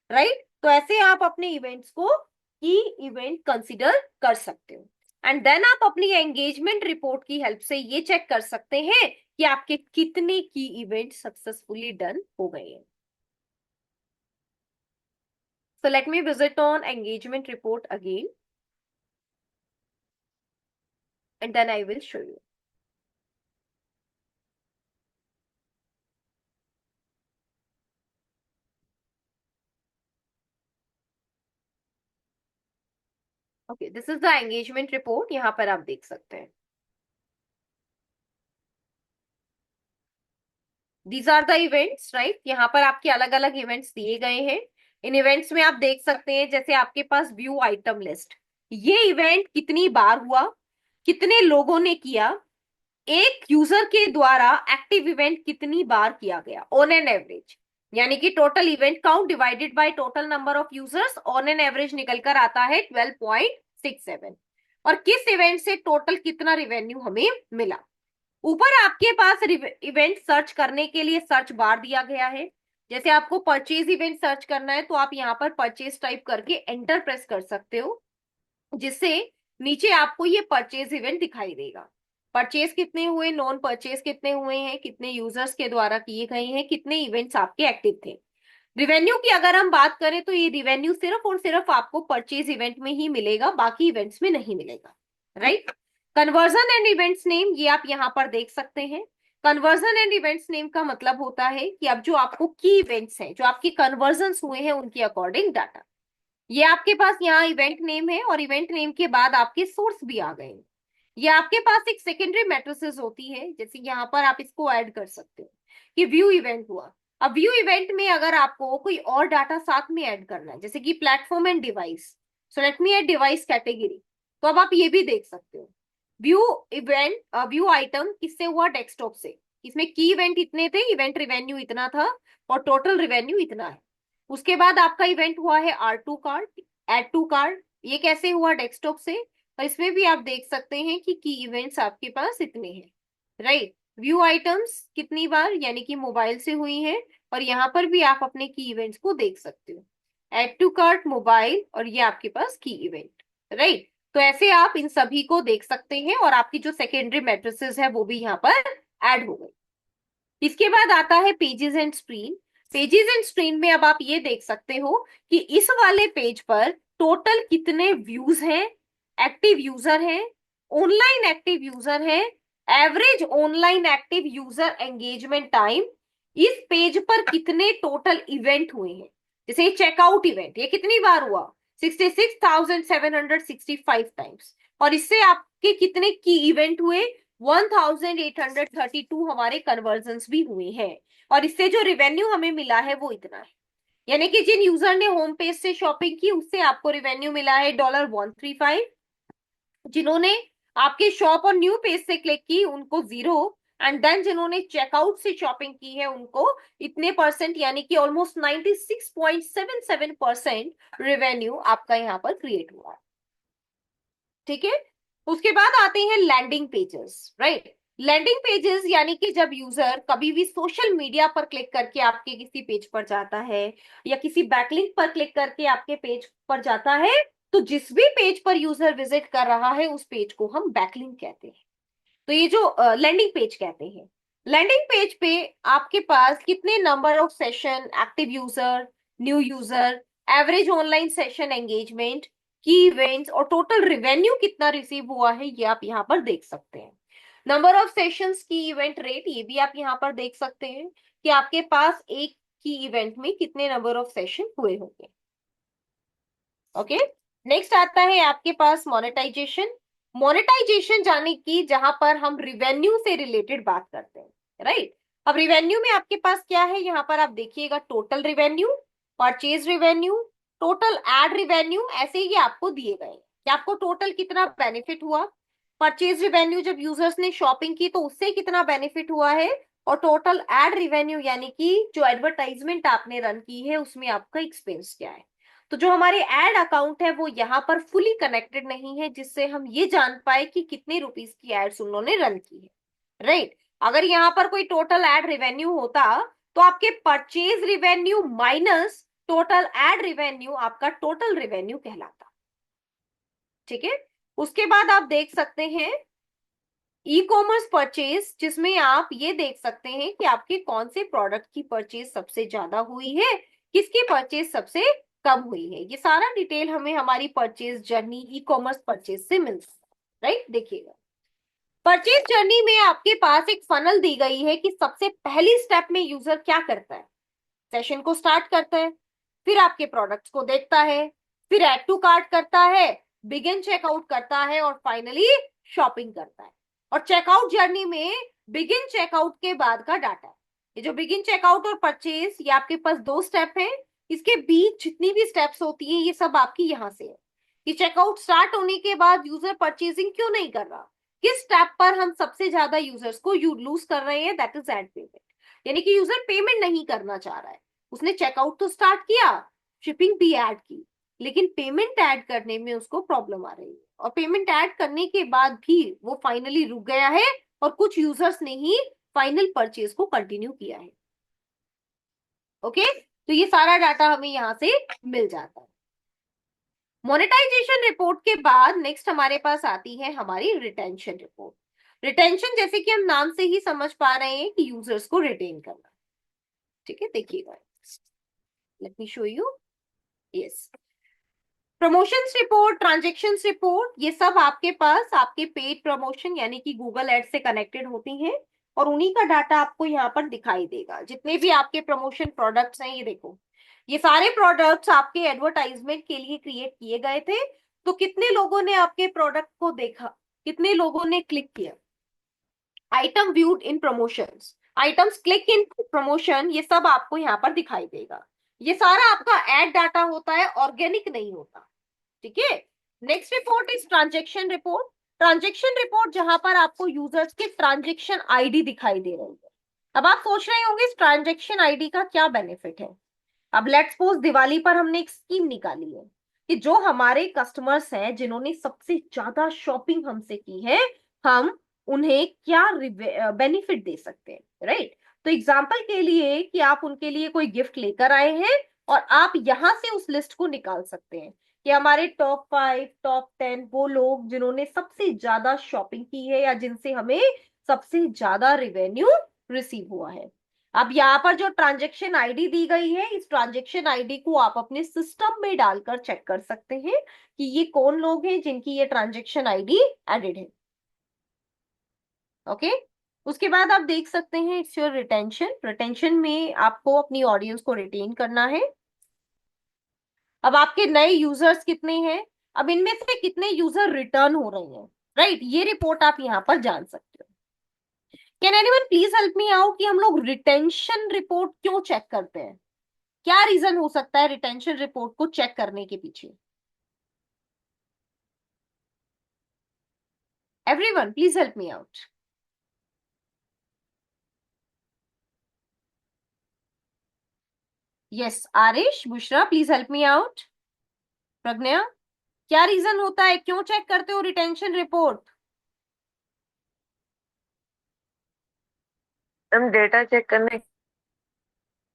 राइट, तो ऐसे आप अपने इवेंट्स को की इवेंट कंसीडर कर सकते हो। एंड देन आप अपनी एंगेजमेंट रिपोर्ट की हेल्प से ये चेक कर सकते हैं कि आपके कितने की इवेंट सक्सेसफुली डन हो गए हैं। So let me visit on engagement report again and then I will show you. Okay, this is the engagement report, यहाँ पर आप देख सकते हैं। These are the events, right, यहाँ पर आपके अलग अलग इवेंट्स दिए गए हैं। इन इवेंट्स में आप देख सकते हैं, जैसे आपके पास व्यू आइटम लिस्ट, ये इवेंट कितनी बार हुआ, कितने लोगों ने किया, एक यूजर के द्वारा एक्टिव इवेंट कितनी बार किया गया ऑन एन एवरेज, यानी कि total event count divided by total number of users on an average निकलकर आता है 12.67। और किस इवेंट से टोटल कितना रिवेन्यू हमें मिला। ऊपर आपके पास इवेंट सर्च करने के लिए सर्च बार दिया गया है। जैसे आपको परचेज इवेंट सर्च करना है तो आप यहाँ पर परचेज टाइप करके एंटर प्रेस कर सकते हो, जिससे नीचे आपको ये परचेज इवेंट दिखाई देगा। परचेज कितने हुए, नॉन परचेज कितने हुए हैं, कितने यूजर्स के द्वारा किए गए हैं, कितने इवेंट्स आपके एक्टिव थे। रिवेन्यू की अगर हम बात करें तो ये रिवेन्यू सिर्फ और सिर्फ आपको परचेज इवेंट में ही मिलेगा, बाकी इवेंट्स में नहीं मिलेगा। Right, conversion and events name ये आप यहाँ पर देख सकते हैं। कन्वर्जन एंड इवेंट्स नेम का मतलब होता है कि अब जो आपको की इवेंट्स हैं, जो आपके कन्वर्जन हुए हैं, उनके अकॉर्डिंग डाटा, ये आपके पास यहाँ इवेंट नेम है और इवेंट नेम के बाद आपके सोर्स भी आ गए। ये आपके पास एक सेकेंडरी मैट्रिसेस होती है, जैसे यहाँ पर आप इसको ऐड कर सकते हो कि व्यू इवेंट हुआ। अब व्यू इवेंट में अगर आपको कोई और डाटा साथ में ऐड करना है, जैसे कि platform and device, so let me add device category, तो अब आप ये भी देख सकते हो। व्यू इवेंट, व्यू आइटम किससे हुआ, डेस्कटॉप से, इसमें की इवेंट इतने थे, इवेंट रिवेन्यू इतना था और टोटल रिवेन्यू इतना है। उसके बाद आपका इवेंट हुआ है add to cart, add to cart, ये कैसे हुआ, डेस्कटॉप से, और इसमें भी आप देख सकते हैं कि की इवेंट्स आपके पास इतने हैं। राइट, व्यू आइटम्स कितनी बार, यानी कि मोबाइल से हुई है, और यहाँ पर भी आप अपने की इवेंट्स को देख सकते हो, एड टू कार्ट, मोबाइल, और ये आपके पास की इवेंट। राइट, तो ऐसे आप इन सभी को देख सकते हैं और आपकी जो सेकेंडरी मैट्रिसेस है वो भी यहाँ पर ऐड हो गई। इसके बाद आता है pages and screen. Pages and screen में अब आप ये देख सकते हो कि इस वाले पेज पर टोटल कितने व्यूज हैं, एक्टिव यूजर हैं, ऑनलाइन एक्टिव यूजर हैं, average online active user engagement time, इस पेज पर कितने टोटल इवेंट हुए हैं। जैसे चेकआउट इवेंट, ये कितनी बार हुआ, 66,765 टाइम्स, और इससे आपके कितने की इवेंट हुए, 1832 हमारे कन्वर्जन्स भी हुए हैं, और इससे जो रिवेन्यू हमें मिला है वो इतना है। यानी कि जिन यूजर ने होम पेज से शॉपिंग की उससे आपको रिवेन्यू मिला है $135, जिन्होंने आपके शॉप और न्यू पेज से क्लिक की उनको 0, एंड देन जिन्होंने चेकआउट से शॉपिंग की है उनको इतने परसेंट, यानी कि ऑलमोस्ट 96.77% रिवेन्यू आपका यहाँ पर क्रिएट हुआ है। ठीक है। उसके बाद आते हैं landing pages, right. Landing pages यानी कि जब यूजर कभी भी सोशल मीडिया पर क्लिक करके आपके किसी पेज पर जाता है या किसी बैकलिंक पर क्लिक करके आपके पेज पर जाता है, तो जिस भी पेज पर यूजर विजिट कर रहा है उस पेज को हम बैकलिंक कहते हैं। तो ये जो लैंडिंग पेज कहते हैं, लैंडिंग पेज पे आपके पास कितने number of session, active user, new user, average online session engagement, की इवेंट्स और टोटल रिवेन्यू कितना रिसीव हुआ है, ये आप यहाँ पर देख सकते हैं। नंबर ऑफ सेशंस, की इवेंट रेट, ये भी आप यहाँ पर देख सकते हैं कि आपके पास एक की इवेंट में कितने नंबर ऑफ सेशन हुए होंगे। ओके। नेक्स्ट आता है आपके पास मोनेटाइजेशन। मोनेटाइजेशन जाने की जहां पर हम रिवेन्यू से रिलेटेड बात करते हैं, राइट। अब रिवेन्यू में आपके पास क्या है, यहाँ पर आप देखिएगा total revenue, purchase revenue, total ad revenue, ऐसे ही आपको दिए गए कि आपको टोटल कितना बेनिफिट हुआ। परचेज रिवेन्यू जब यूजर्स ने शॉपिंग की तो उससे कितना बेनिफिट हुआ है, और टोटल एड रिवेन्यू यानी कि जो एडवर्टाइजमेंट आपने रन की है उसमें आपका एक्सपेंस क्या है। तो जो हमारे एड अकाउंट है वो यहाँ पर फुली कनेक्टेड नहीं है, जिससे हम ये जान पाए कि कितने रुपीस की एड्स उन्होंने रन की है, राइट। अगर यहाँ पर कोई टोटल एड रिवेन्यू होता तो आपके purchase revenue minus total ad revenue आपका टोटल रिवेन्यू कहलाता। ठीक है। उसके बाद आप देख सकते हैं ई कॉमर्स परचेज, जिसमें आप ये देख सकते हैं कि आपके कौन से प्रोडक्ट की परचेज सबसे ज्यादा हुई है, किसकी परचेज सबसे कम हुई है। ये सारा डिटेल हमें हमारी purchase journey e commerce purchase से मिलता है, राइट। देखिएगा परचेज जर्नी में आपके पास एक फनल दी गई है कि सबसे पहली स्टेप में यूजर क्या करता है, सेशन को स्टार्ट करता है, फिर आपके प्रोडक्ट्स को देखता है, फिर ऐड टू कार्ट करता है, बिगिन चेकआउट करता है और फाइनली शॉपिंग करता है। और चेकआउट जर्नी में बिगिन चेकआउट के बाद का डाटा है। ये जो बिगिन चेकआउट और परचेज, ये आपके पास दो स्टेप है। इसके बीच जितनी भी स्टेप्स होती है ये सब आपकी यहां से है कि चेकआउट स्टार्ट होने के बाद यूजर परचेजिंग क्यों नहीं कर रहा, किस स्टेप पर हम सबसे ज्यादा यूजर्स को लूज कर रहे हैं, दैट इज एड पेमेंट। यानी कि यूजर पेमेंट नहीं करना चाह रहा है, उसने चेकआउट तो स्टार्ट किया, शिपिंग भी ऐड की, लेकिन पेमेंट ऐड करने में उसको प्रॉब्लम आ रही है, और पेमेंट ऐड करने के बाद भी वो फाइनली रुक गया है और कुछ यूजर्स ने ही फाइनल परचेज को कंटिन्यू किया है। ओके। तो ये सारा डाटा हमें यहां से मिल जाता है। मोनेटाइजेशन रिपोर्ट के बाद नेक्स्ट हमारे पास आती है हमारी रिटेंशन रिपोर्ट। रिटेंशन जैसे कि हम नाम से ही समझ पा रहे हैं कि यूजर्स को रिटेन करना। ठीक है, देखिएगा, let me show you. Yes, promotions report, transactions report, ये सब आपके पास आपके पेड प्रमोशन यानी कि गूगल एड से कनेक्टेड होती हैं, और उन्हीं का डाटा आपको यहाँ पर दिखाई देगा। जितने भी आपके प्रमोशन प्रोडक्ट्स हैं, ये देखो, ये सारे प्रोडक्ट्स आपके एडवर्टाइजमेंट के लिए क्रिएट किए गए थे। तो कितने लोगों ने आपके प्रोडक्ट को देखा, कितने लोगों ने क्लिक किया, item viewed in promotions, items click in promotion, ये सब आपको यहाँ पर दिखाई देगा। ये सारा आपका एड डाटा होता है, ऑर्गेनिक नहीं होता। ठीक है। Next report is transaction report. Transaction report जहां पर आपको यूजर्स के ट्रांजेक्शन आईडी दिखाई दे रही है। अब आप सोच रहे होंगे इस ट्रांजेक्शन आईडी का क्या बेनिफिट है। अब लेट्स सपोज दिवाली पर हमने एक स्कीम निकाली है कि जो हमारे कस्टमर्स हैं जिन्होंने सबसे ज्यादा शॉपिंग हमसे की है, हम उन्हें क्या बेनिफिट दे सकते हैं, राइट। तो एग्जाम्पल के लिए कि आप उनके लिए कोई गिफ्ट लेकर आए हैं और आप यहां से उस लिस्ट को निकाल सकते हैं कि हमारे टॉप 5, टॉप 10 वो लोग जिन्होंने सबसे ज्यादा शॉपिंग की है या जिनसे हमें सबसे ज्यादा रिवेन्यू रिसीव हुआ है। अब यहाँ पर जो ट्रांजेक्शन आईडी दी गई है, इस ट्रांजेक्शन आईडी को आप अपने सिस्टम में डालकर चेक कर सकते हैं कि ये कौन लोग हैं जिनकी ये ट्रांजेक्शन आईडी एडेड है। ओके। उसके बाद आप देख सकते हैं इट्स योर रिटेंशन। रिटेंशन में आपको अपनी ऑडियंस को रिटेन करना है। अब आपके नए यूजर्स कितने हैं, अब इनमें से कितने यूजर रिटर्न हो रहे हैं, राइट, ये रिपोर्ट आप यहाँ पर जान सकते हो। Can anyone please help me out कि हम लोग रिटेंशन रिपोर्ट क्यों चेक करते हैं, क्या रीजन हो सकता है रिटेंशन रिपोर्ट को चेक करने के पीछे। Everyone please help me out. Yes, Arish, Bushra, please help me out. Pragya. क्या रीजन होता है, क्यों चेक करते हो रिटेंशन रिपोर्ट? हम डेटा चेक करने।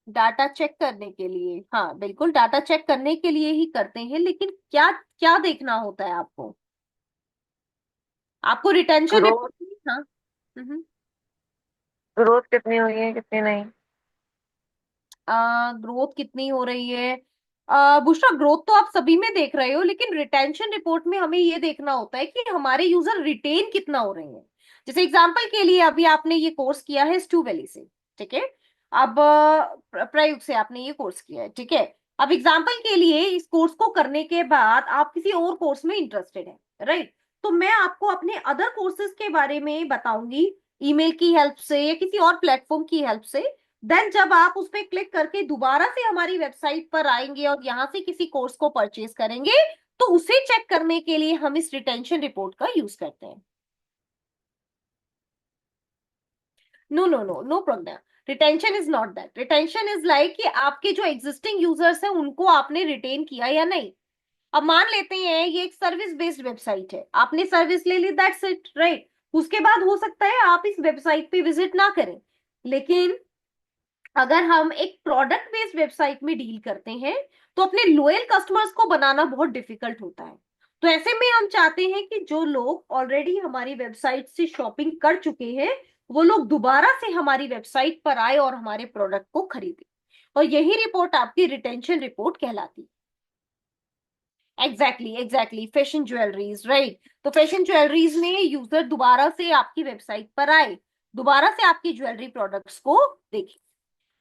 डाटा चेक करने के लिए, हाँ बिल्कुल डाटा चेक करने के लिए ही करते हैं, लेकिन क्या क्या देखना होता है आपको? आपको रिटेंशन ग्रोथ। रिपोर्ट, हाँ। हम्म। ग्रोथ कितनी हुई है कितनी नहीं। ग्रोथ कितनी हो रही है? बुशरा, ग्रोथ तो आप सभी में देख रहे हो, लेकिन रिटेंशन रिपोर्ट में हमें ये देखना होता है कि हमारे यूजर रिटेन कितना हो रहे हैं। जैसे एग्जांपल के लिए अभी आपने ये कोर्स किया है स्टू वैली से, ठीक है। अब प्रयोग से आपने ये कोर्स किया है, ठीक है। अब एग्जांपल के लिए इस कोर्स को करने के बाद आप किसी और कोर्स में इंटरेस्टेड है, राइट? तो मैं आपको अपने अदर कोर्सेज के बारे में बताऊंगी, ईमेल की हेल्प से या किसी और प्लेटफॉर्म की हेल्प से। देन जब आप उस पर क्लिक करके दोबारा से हमारी वेबसाइट पर आएंगे और यहां से किसी कोर्स को परचेज करेंगे, तो उसे चेक करने के लिए हम इस रिटेंशन रिपोर्ट का यूज करते हैं। No no no no problem. Retention is not that. Retention is like कि आपके जो एग्जिस्टिंग यूजर्स हैं उनको आपने रिटेन किया या नहीं। अब मान लेते हैं ये एक सर्विस बेस्ड वेबसाइट है, आपने सर्विस ले ली, दैट्स इट, राइट? उसके बाद हो सकता है आप इस वेबसाइट पे विजिट ना करें, लेकिन अगर हम एक प्रोडक्ट बेस्ड वेबसाइट में डील करते हैं तो अपने लॉयल कस्टमर्स को बनाना बहुत डिफिकल्ट होता है। तो ऐसे में हम चाहते हैं कि जो लोग ऑलरेडी हमारी वेबसाइट से शॉपिंग कर चुके हैं वो लोग दोबारा से हमारी वेबसाइट पर आए और हमारे प्रोडक्ट को खरीदे। और यही रिपोर्ट आपकी रिटेंशन रिपोर्ट कहलाती है। Exactly exactly, fashion jewelleries, right? तो फैशन ज्वेलरीज में यूजर दोबारा से आपकी वेबसाइट पर आए, दोबारा से आपकी ज्वेलरी प्रोडक्ट्स को देखे।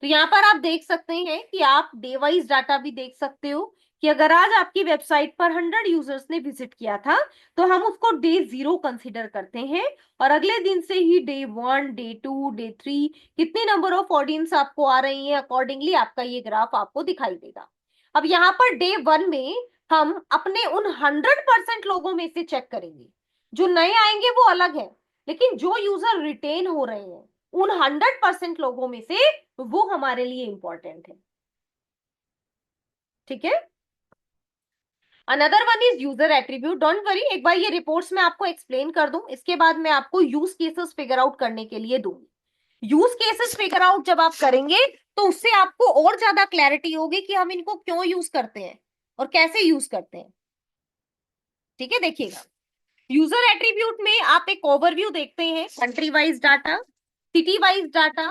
तो यहाँ पर आप देख सकते हैं कि आप डे वाइज डाटा भी देख सकते हो कि अगर आज आपकी वेबसाइट पर 100 यूजर्स ने विजिट किया था तो हम उसको डे 0 कंसिडर करते हैं, और अगले दिन से ही डे 1, डे 2, डे 3 कितने नंबर ऑफ ऑडियंस आपको आ रही है, अकॉर्डिंगली आपका ये ग्राफ आपको दिखाई देगा। अब यहाँ पर डे 1 में हम अपने उन 100% लोगों में से चेक करेंगे। जो नए आएंगे वो अलग है, लेकिन जो यूजर रिटेन हो रहे हैं उन 100% लोगों में से वो हमारे लिए इंपॉर्टेंट है, ठीक है। Another one is user attribute. Don't worry, एक बार ये रिपोर्ट्स में आपको एक्सप्लेन कर दूं, इसके बाद मैं आपको यूज केसेस फिगर आउट करने के लिए दूंगी। यूज केसेस फिगर आउट जब आप करेंगे तो उससे आपको और ज्यादा क्लैरिटी होगी कि हम इनको क्यों यूज करते हैं और कैसे यूज करते हैं, ठीक है। देखिएगा, यूजर एट्रीब्यूट में आप एक ओवरव्यू देखते हैं, country wise data, city wise data,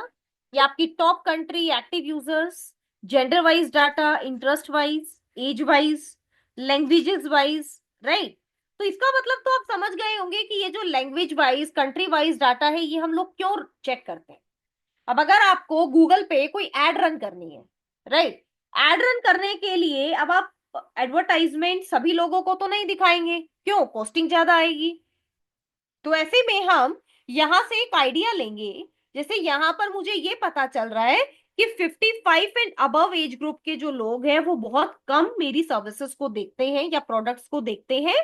ये आपकी top country, active users, gender wise data, interest wise, age wise, languages wise, right? तो इसका मतलब तो आप समझ गए होंगे कि ये जो language wise country wise data है ये हम लोग क्यों चेक करते हैं। अब अगर आपको गूगल पे कोई एड रन करनी है, राइट? एड रन करने के लिए अब आप एडवर्टाइजमेंट सभी लोगों को तो नहीं दिखाएंगे, क्यों? कॉस्टिंग ज्यादा आएगी। तो ऐसे में हम यहां से एक आइडिया लेंगे। जैसे यहां पर मुझे ये पता चल रहा है कि 55 एंड अबव एज ग्रुप के जो लोग हैं वो बहुत कम मेरी सर्विसेज को देखते हैं या प्रोडक्ट्स को देखते हैं।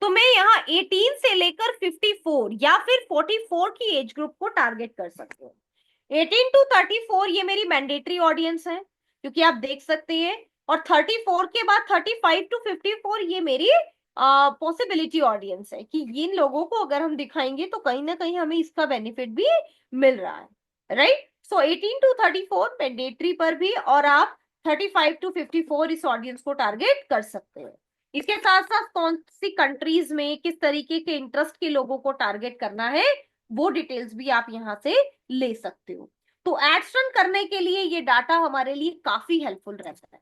तो मैं यहाँ 18 से लेकर 54 या फिर 44 की एज ग्रुप को टारगेट कर सकती हूँ। 18 to 34 ये मेरी मैंडेटरी ऑडियंस है, क्योंकि आप देख सकते हैं। और 34 के बाद 35 to 54 ये मेरी पॉसिबिलिटी ऑडियंस है कि इन लोगों को अगर हम दिखाएंगे तो कहीं ना कहीं हमें इसका बेनिफिट भी मिल रहा है, राइट? सो 18 to 34 मैंडेटरी पर भी, और आप 35 to 54 इस ऑडियंस को टारगेट कर सकते हैं। इसके साथ साथ कौन सी कंट्रीज में किस तरीके के इंटरेस्ट के लोगों को टारगेट करना है वो डिटेल्स भी आप यहां से ले सकते हो। तो एड्स रन करने के लिए ये डाटा हमारे लिए काफी हेल्पफुल रहता है।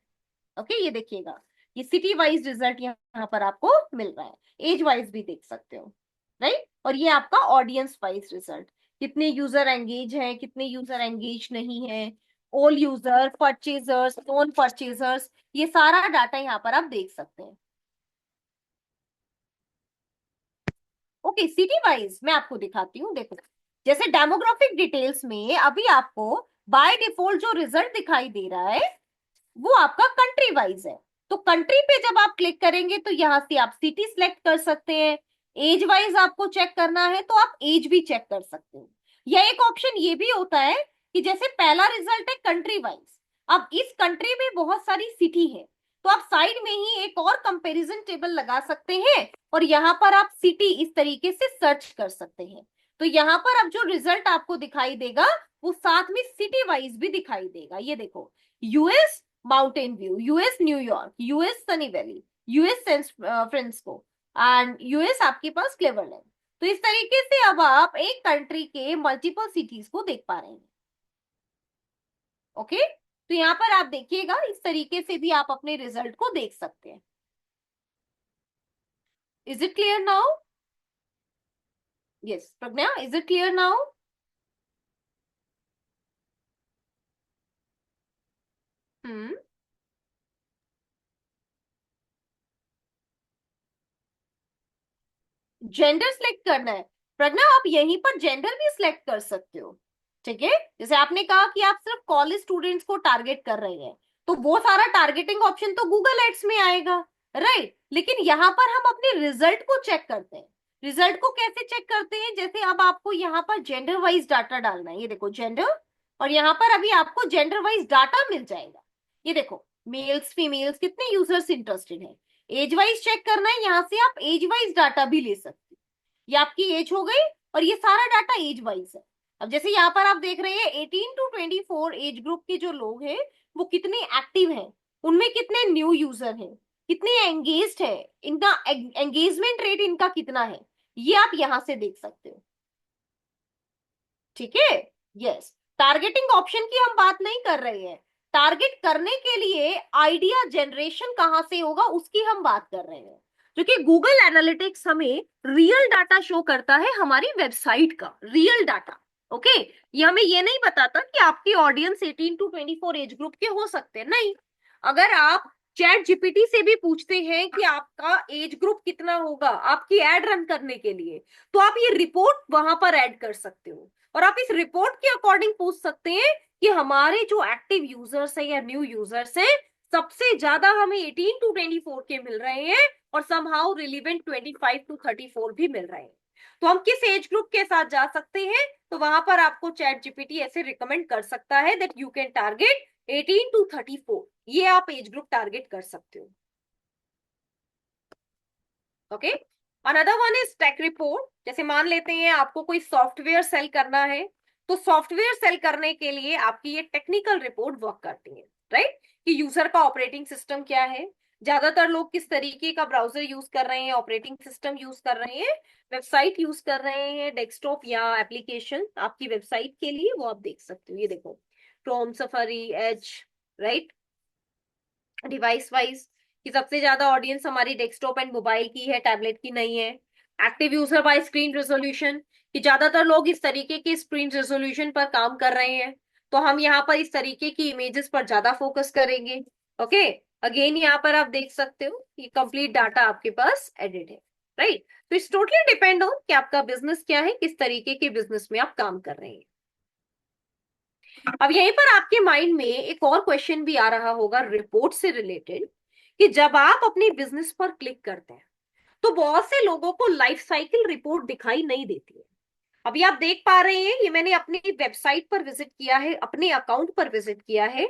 ओके, ये देखिएगा, ये सिटी वाइज रिजल्ट यहाँ पर आपको मिल रहा है, एज वाइज भी देख सकते हो, राइट? और ये आपका ऑडियंस वाइज रिजल्ट, कितने यूजर एंगेज हैं, कितने यूजर एंगेज नहीं है, all user, purchasers, non purchasers, ये सारा डाटा यहाँ पर आप देख सकते हैं। ओके, सिटी वाइज मैं आपको दिखाती हूँ, देखो। जैसे डेमोग्राफिक डिटेल्स में अभी आपको बाय डिफॉल्ट जो रिजल्ट दिखाई दे रहा है वो आपका कंट्री वाइज है। तो कंट्री पे जब आप क्लिक करेंगे तो यहां से आप सिटी सिलेक्ट कर सकते हैं। एज वाइज आपको चेक करना है तो आप एज भी चेक कर सकते हो। या एक ऑप्शन ये भी होता है कि जैसे पहला रिजल्ट है कंट्री वाइज, अब इस कंट्री में बहुत सारी सिटी है, तो आप साइड में ही एक और कंपैरिजन टेबल लगा सकते हैं और यहाँ पर आप सिटी इस तरीके से सर्च कर सकते हैं। तो यहाँ पर अब जो रिजल्ट आपको दिखाई देगा वो साथ में सिटी वाइज भी दिखाई देगा। ये देखो, US mountain view, US New York, US Sunny valley, US Francisco and US आपके पास क्लेवरलैंड। तो इस तरीके से अब आप एक कंट्री के मल्टीपल सिटीज को देख पा रहे हैं। ओके, तो यहाँ पर आप देखिएगा इस तरीके से भी आप अपने रिजल्ट को देख सकते हैं। Is it clear now? Yes Pragya, is it clear now? Hmm. Gender select करना है प्रज्ञा, आप यहीं पर जेंडर भी सिलेक्ट कर सकते हो। ठीक है, जैसे आपने कहा कि आप सिर्फ कॉलेज स्टूडेंट्स को टारगेट कर रहे हैं, तो वो सारा टारगेटिंग ऑप्शन तो गूगल एड्स में आएगा, राइट। लेकिन यहाँ पर हम अपने रिजल्ट को चेक करते हैं। रिजल्ट को कैसे चेक करते हैं? जैसे अब आपको यहाँ पर जेंडर वाइज डाटा डालना है, ये देखो जेंडर, और यहाँ पर अभी आपको जेंडर वाइज डाटा मिल जाएगा। ये देखो, मेल्स फीमेल्स कितने यूजर्स इंटरेस्टेड हैं। एज वाइज चेक करना है, यहाँ से आप एज वाइज डाटा भी ले सकते हैं। ये आपकी एज हो गई और ये सारा डाटा एज वाइज है। अब जैसे यहाँ पर आप देख रहे हैं 18 to 24 एज ग्रुप के जो लोग हैं वो कितने एक्टिव हैं, उनमें कितने न्यू यूजर हैं, कितने एंगेज्ड है, इनका एंगेजमेंट रेट इनका कितना है, ये आप यहां से देख सकते हो। ठीक है, यस। टारगेटिंग ऑप्शन की हम बात नहीं कर रहे हैं, टारगेट करने के लिए आइडिया जनरेशन कहां से होगा उसकी हम बात कर रहे हैं। क्योंकि गूगल एनालिटिक्स हमें रियल डाटा शो करता है, हमारी वेबसाइट का रियल डाटा। ओके, ये हमें ये नहीं बताता कि आपकी ऑडियंस 18 to 24 एज ग्रुप के हो सकते हैं, नहीं। अगर आप चैट जीपीटी से भी पूछते हैं कि आपका एज ग्रुप कितना होगा आपकी एड रन करने के लिए, तो आप ये रिपोर्ट वहां पर ऐड कर सकते हो और आप इस रिपोर्ट के अकॉर्डिंग पूछ सकते हैं कि हमारे जो एक्टिव यूजर्स है या न्यू यूजर्स हैं सबसे ज्यादा हमें 18 to 24 के मिल रहे हैं और समहाउ रिलीवेंट 25 to 34 भी मिल रहे हैं। तो हम किस एज ग्रुप के साथ जा सकते हैं? तो वहां पर आपको चैट जीपीटी ऐसे रिकमेंड कर सकता है that you can target 18 to 34, ये आप एज ग्रुप टारगेट कर सकते हो। Okay, another one is tech report. जैसे मान लेते हैं आपको कोई सॉफ्टवेयर सेल करना है, तो सॉफ्टवेयर सेल करने के लिए आपकी ये टेक्निकल रिपोर्ट वर्क करती है, राइट। कि यूजर का ऑपरेटिंग सिस्टम क्या है, ज्यादातर लोग किस तरीके का ब्राउजर यूज कर रहे हैं, ऑपरेटिंग सिस्टम यूज कर रहे हैं, वेबसाइट यूज कर रहे हैं, डेस्कटॉप या एप्लीकेशन आपकी वेबसाइट के लिए, वो आप देख सकते हो। ये देखो, Chrome, Safari, Edge, right. Device wise कि सबसे ज्यादा ऑडियंस हमारी डेस्कटॉप एंड मोबाइल की है, टैबलेट की नहीं है। Active user bye screen resolution कि ज्यादातर लोग इस तरीके के स्क्रीन रेजोल्यूशन पर काम कर रहे हैं, तो हम यहाँ पर इस तरीके की इमेजेस पर ज्यादा फोकस करेंगे। ओके, अगेन यहाँ पर आप देख सकते हो ये कंप्लीट डाटा आपके पास एडिट है, राइट। तो इट्स टोटली डिपेंड ऑन कि आपका बिजनेस क्या है, किस तरीके के बिजनेस में आप काम कर रहे हैं। अब यहीं पर आपके माइंड में एक और क्वेश्चन भी आ रहा होगा रिपोर्ट से रिलेटेड, कि जब आप अपने बिजनेस पर क्लिक करते हैं तो बहुत से लोगों को लाइफ साइकिल रिपोर्ट दिखाई नहीं देती है। अभी आप देख पा रहे हैं ये मैंने अपनी वेबसाइट पर विजिट किया है, अपने अकाउंट पर विजिट किया है,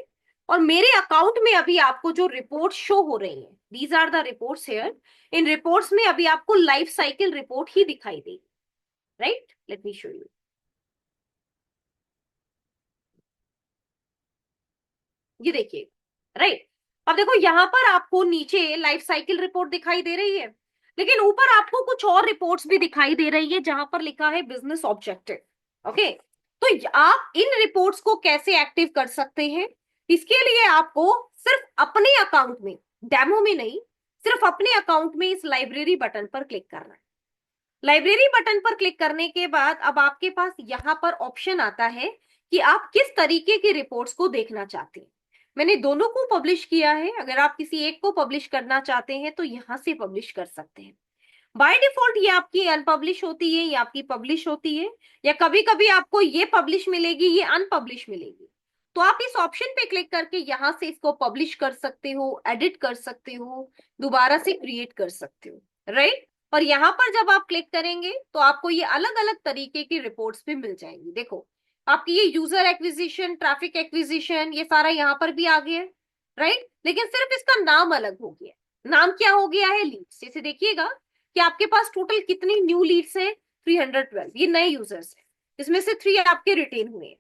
और मेरे अकाउंट में अभी आपको जो रिपोर्ट शो हो रही है, these are the reports here. इन रिपोर्ट्स में अभी आपको लाइफ साइकिल रिपोर्ट ही दिखाई देगी, right. Let me show you. ये देखिए, राइट। अब देखो यहाँ पर आपको नीचे लाइफ साइकिल रिपोर्ट दिखाई दे रही है, लेकिन ऊपर आपको कुछ और रिपोर्ट्स भी दिखाई दे रही है जहां पर लिखा है बिजनेस ऑब्जेक्टिव। ओके, तो आप इन रिपोर्ट्स को कैसे एक्टिव कर सकते हैं? इसके लिए आपको सिर्फ अपने अकाउंट में, डेमो में नहीं, सिर्फ अपने अकाउंट में इस लाइब्रेरी बटन पर क्लिक करना है। लाइब्रेरी बटन पर क्लिक करने के बाद अब आपके पास यहाँ पर ऑप्शन आता है कि आप किस तरीके की रिपोर्ट्स को देखना चाहते हैं। मैंने दोनों को पब्लिश किया है, अगर आप किसी एक को पब्लिश करना चाहते हैं तो यहाँ से पब्लिश कर सकते हैं। बाय डिफॉल्ट ये आपकी अनपब्लिश होती है, ये आपकी पब्लिश होती है, या कभी कभी आपको ये पब्लिश मिलेगी, ये अनपब्लिश मिलेगी। तो आप इस ऑप्शन पे क्लिक करके यहाँ से इसको पब्लिश कर सकते हो, एडिट कर सकते हो, दोबारा से क्रिएट कर सकते हो, राइट। और यहाँ पर जब आप क्लिक करेंगे तो आपको ये अलग अलग तरीके की रिपोर्ट्स भी मिल जाएंगी। देखो, आपकी ये यूजर एक्विजिशन, ट्रैफिक एक्विजिशन, ये सारा यहाँ पर भी आ गया है, राइट, लेकिन सिर्फ इसका नाम अलग हो गया। नाम क्या हो गया है? लीड्स। जैसे देखिएगा कि आपके पास टोटल कितनी न्यू लीड्स है? 312, ये नए यूजर्स है, इसमें से 3 आपके रिटेन हुए हैं,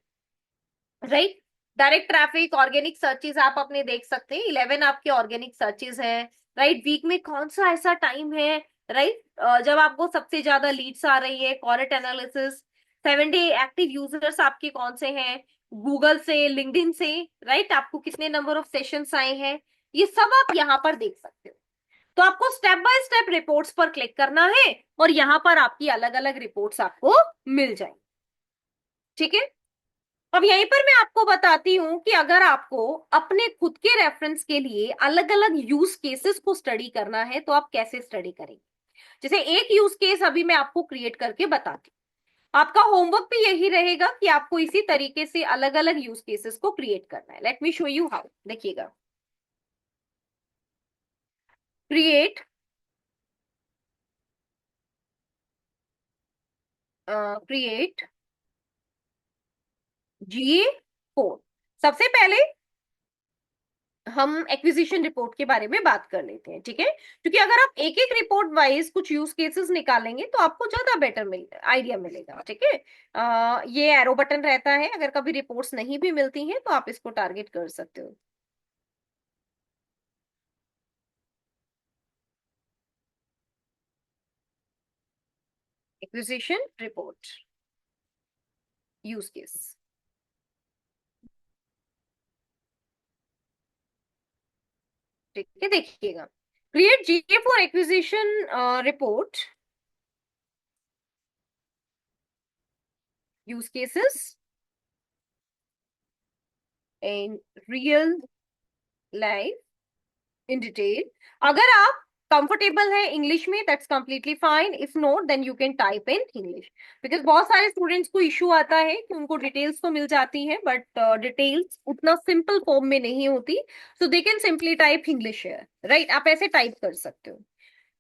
right. Direct traffic, organic searches आप अपने देख सकते हैं, 11 आपके ऑर्गेनिक सर्चेज हैं, राइट। वीक में कौन सा ऐसा टाइम है, राइट, जब आपको सबसे ज्यादा लीड्स आ रही है? कॉरेट एनालिसिस। 7 डे एक्टिव यूजर्स आपके कौन से हैं? गूगल से, लिंक्डइन से, राइट। आपको कितने नंबर ऑफ सेशंस आए हैं, ये सब आप यहाँ पर देख सकते हो। तो आपको स्टेप बाय स्टेप रिपोर्ट्स पर क्लिक करना है और यहाँ पर आपकी अलग अलग रिपोर्ट्स आपको मिल जाएंगी, ठीक है। अब यहीं पर मैं आपको बताती हूं कि अगर आपको अपने खुद के रेफरेंस के लिए अलग अलग यूज केसेस को स्टडी करना है तो आप कैसे स्टडी करेंगे। जैसे एक यूज केस अभी मैं आपको क्रिएट करके बताती हूँ, आपका होमवर्क भी यही रहेगा कि आपको इसी तरीके से अलग अलग यूज केसेस को क्रिएट करना है। Let me show you how. देखिएगा, क्रिएट क्रिएट GA4। सबसे पहले हम एक्विजिशन रिपोर्ट के बारे में बात कर लेते हैं, ठीक है, क्योंकि अगर आप एक एक रिपोर्ट वाइज कुछ यूज केसेस निकालेंगे तो आपको ज्यादा बेटर आइडिया मिलेगा, ठीक है। ये एरो बटन रहता है, अगर कभी रिपोर्ट्स नहीं भी मिलती हैं तो आप इसको टारगेट कर सकते हो। एक्विजिशन रिपोर्ट यूज केस, ठीक है। देखिएगा, create GA for acquisition report use cases in real life in detail. अगर आप कंफर्टेबल है इंग्लिश में, that's completely fine. If not then you can type in English, because बहुत सारे स्टूडेंट्स को इश्यू आता है कि उनको डिटेल्स तो मिल जाती है बट डिटेल्स उतना सिंपल फॉर्म में नहीं होती, so they can simply type English है, राइट। आप ऐसे टाइप कर सकते हो।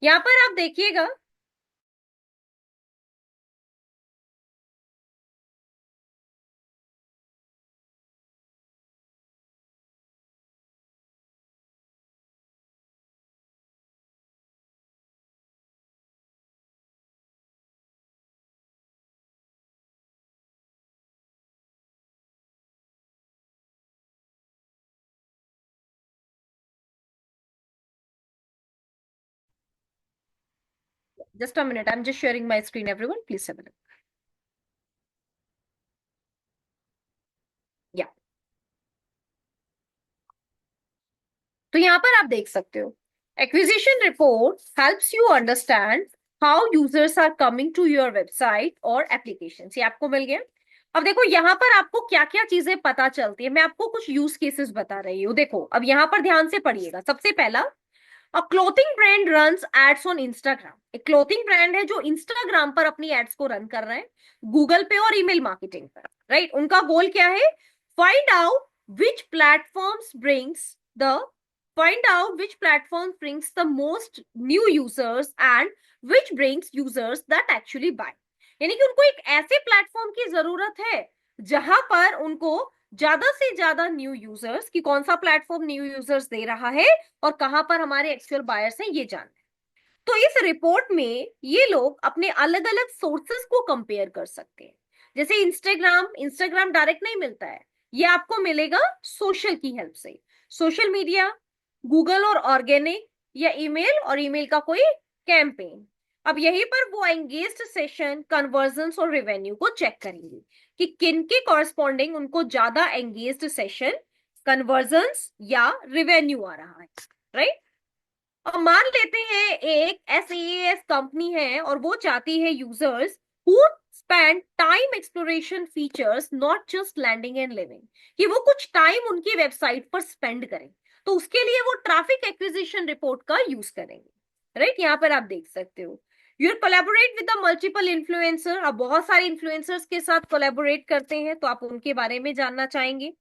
यहाँ पर आप देखिएगा, just a minute, I am just sharing my screen, everyone please have a look. Yeah, तो यहाँ पर आप देख सकते हो, acquisition report helps you understand how users are coming to your website और एप्लीकेशन। ये आपको मिल गया। अब देखो यहाँ पर आपको क्या क्या चीजें पता चलती है, मैं आपको कुछ यूज केसेस बता रही हूँ। देखो अब यहाँ पर ध्यान से पढ़िएगा। सबसे पहला, a clothing brand runs ads on Instagram. एक क्लोथिंग ब्रांड है जो इंस्टाग्राम पर अपनी एड्स को रन कर रहा है, गूगल पे और ईमेल मार्केटिंग पर, राइट। उनका गोल क्या है? Find out which platforms brings the find out which platform brings the most new users and which brings users that actually buy। यानी कि उनको एक ऐसे प्लेटफॉर्म की जरूरत है जहां पर उनको ज्यादा से ज्यादा न्यू यूजर्स, कि कौन सा प्लेटफॉर्म न्यू यूजर्स दे रहा है और कहां पर हमारे एक्चुअल बायर्स हैं, ये जानना है। तो इस रिपोर्ट में ये लोग अपने अलग अलग सोर्सेस को कंपेयर कर सकते हैं। जैसे इंस्टाग्राम, इंस्टाग्राम डायरेक्ट नहीं मिलता है, ये आपको मिलेगा सोशल की हेल्प से। सोशल मीडिया, गूगल और ऑर्गेनिक, या ईमेल और ईमेल का कोई कैंपेन। अब यहीं पर वो एंगेज्ड सेशन, कन्वर्जन्स और रेवेन्यू को चेक करेंगे कि किन के कॉरस्पॉन्डिंग उनको ज्यादा एंगेज्ड सेशन, कन्वर्जन्स या रेवेन्यू आ रहा है, राइट। अब मान लेते हैं एक SaaS कंपनी है और वो चाहती है users who spend time exploration features, not just landing and leaving, कि वो कुछ टाइम उनकी वेबसाइट पर स्पेंड करें। तो उसके लिए वो ट्रैफिक एक्विजिशन रिपोर्ट का यूज करेंगे, राइट। यहाँ पर आप देख सकते हो, you collaborate with the multiple influencer. अब बहुत सारे इन्फ्लुएंसर्स के साथ कोलैबोरेट करते हैं तो आप उनके बारे में जानना चाहेंगे।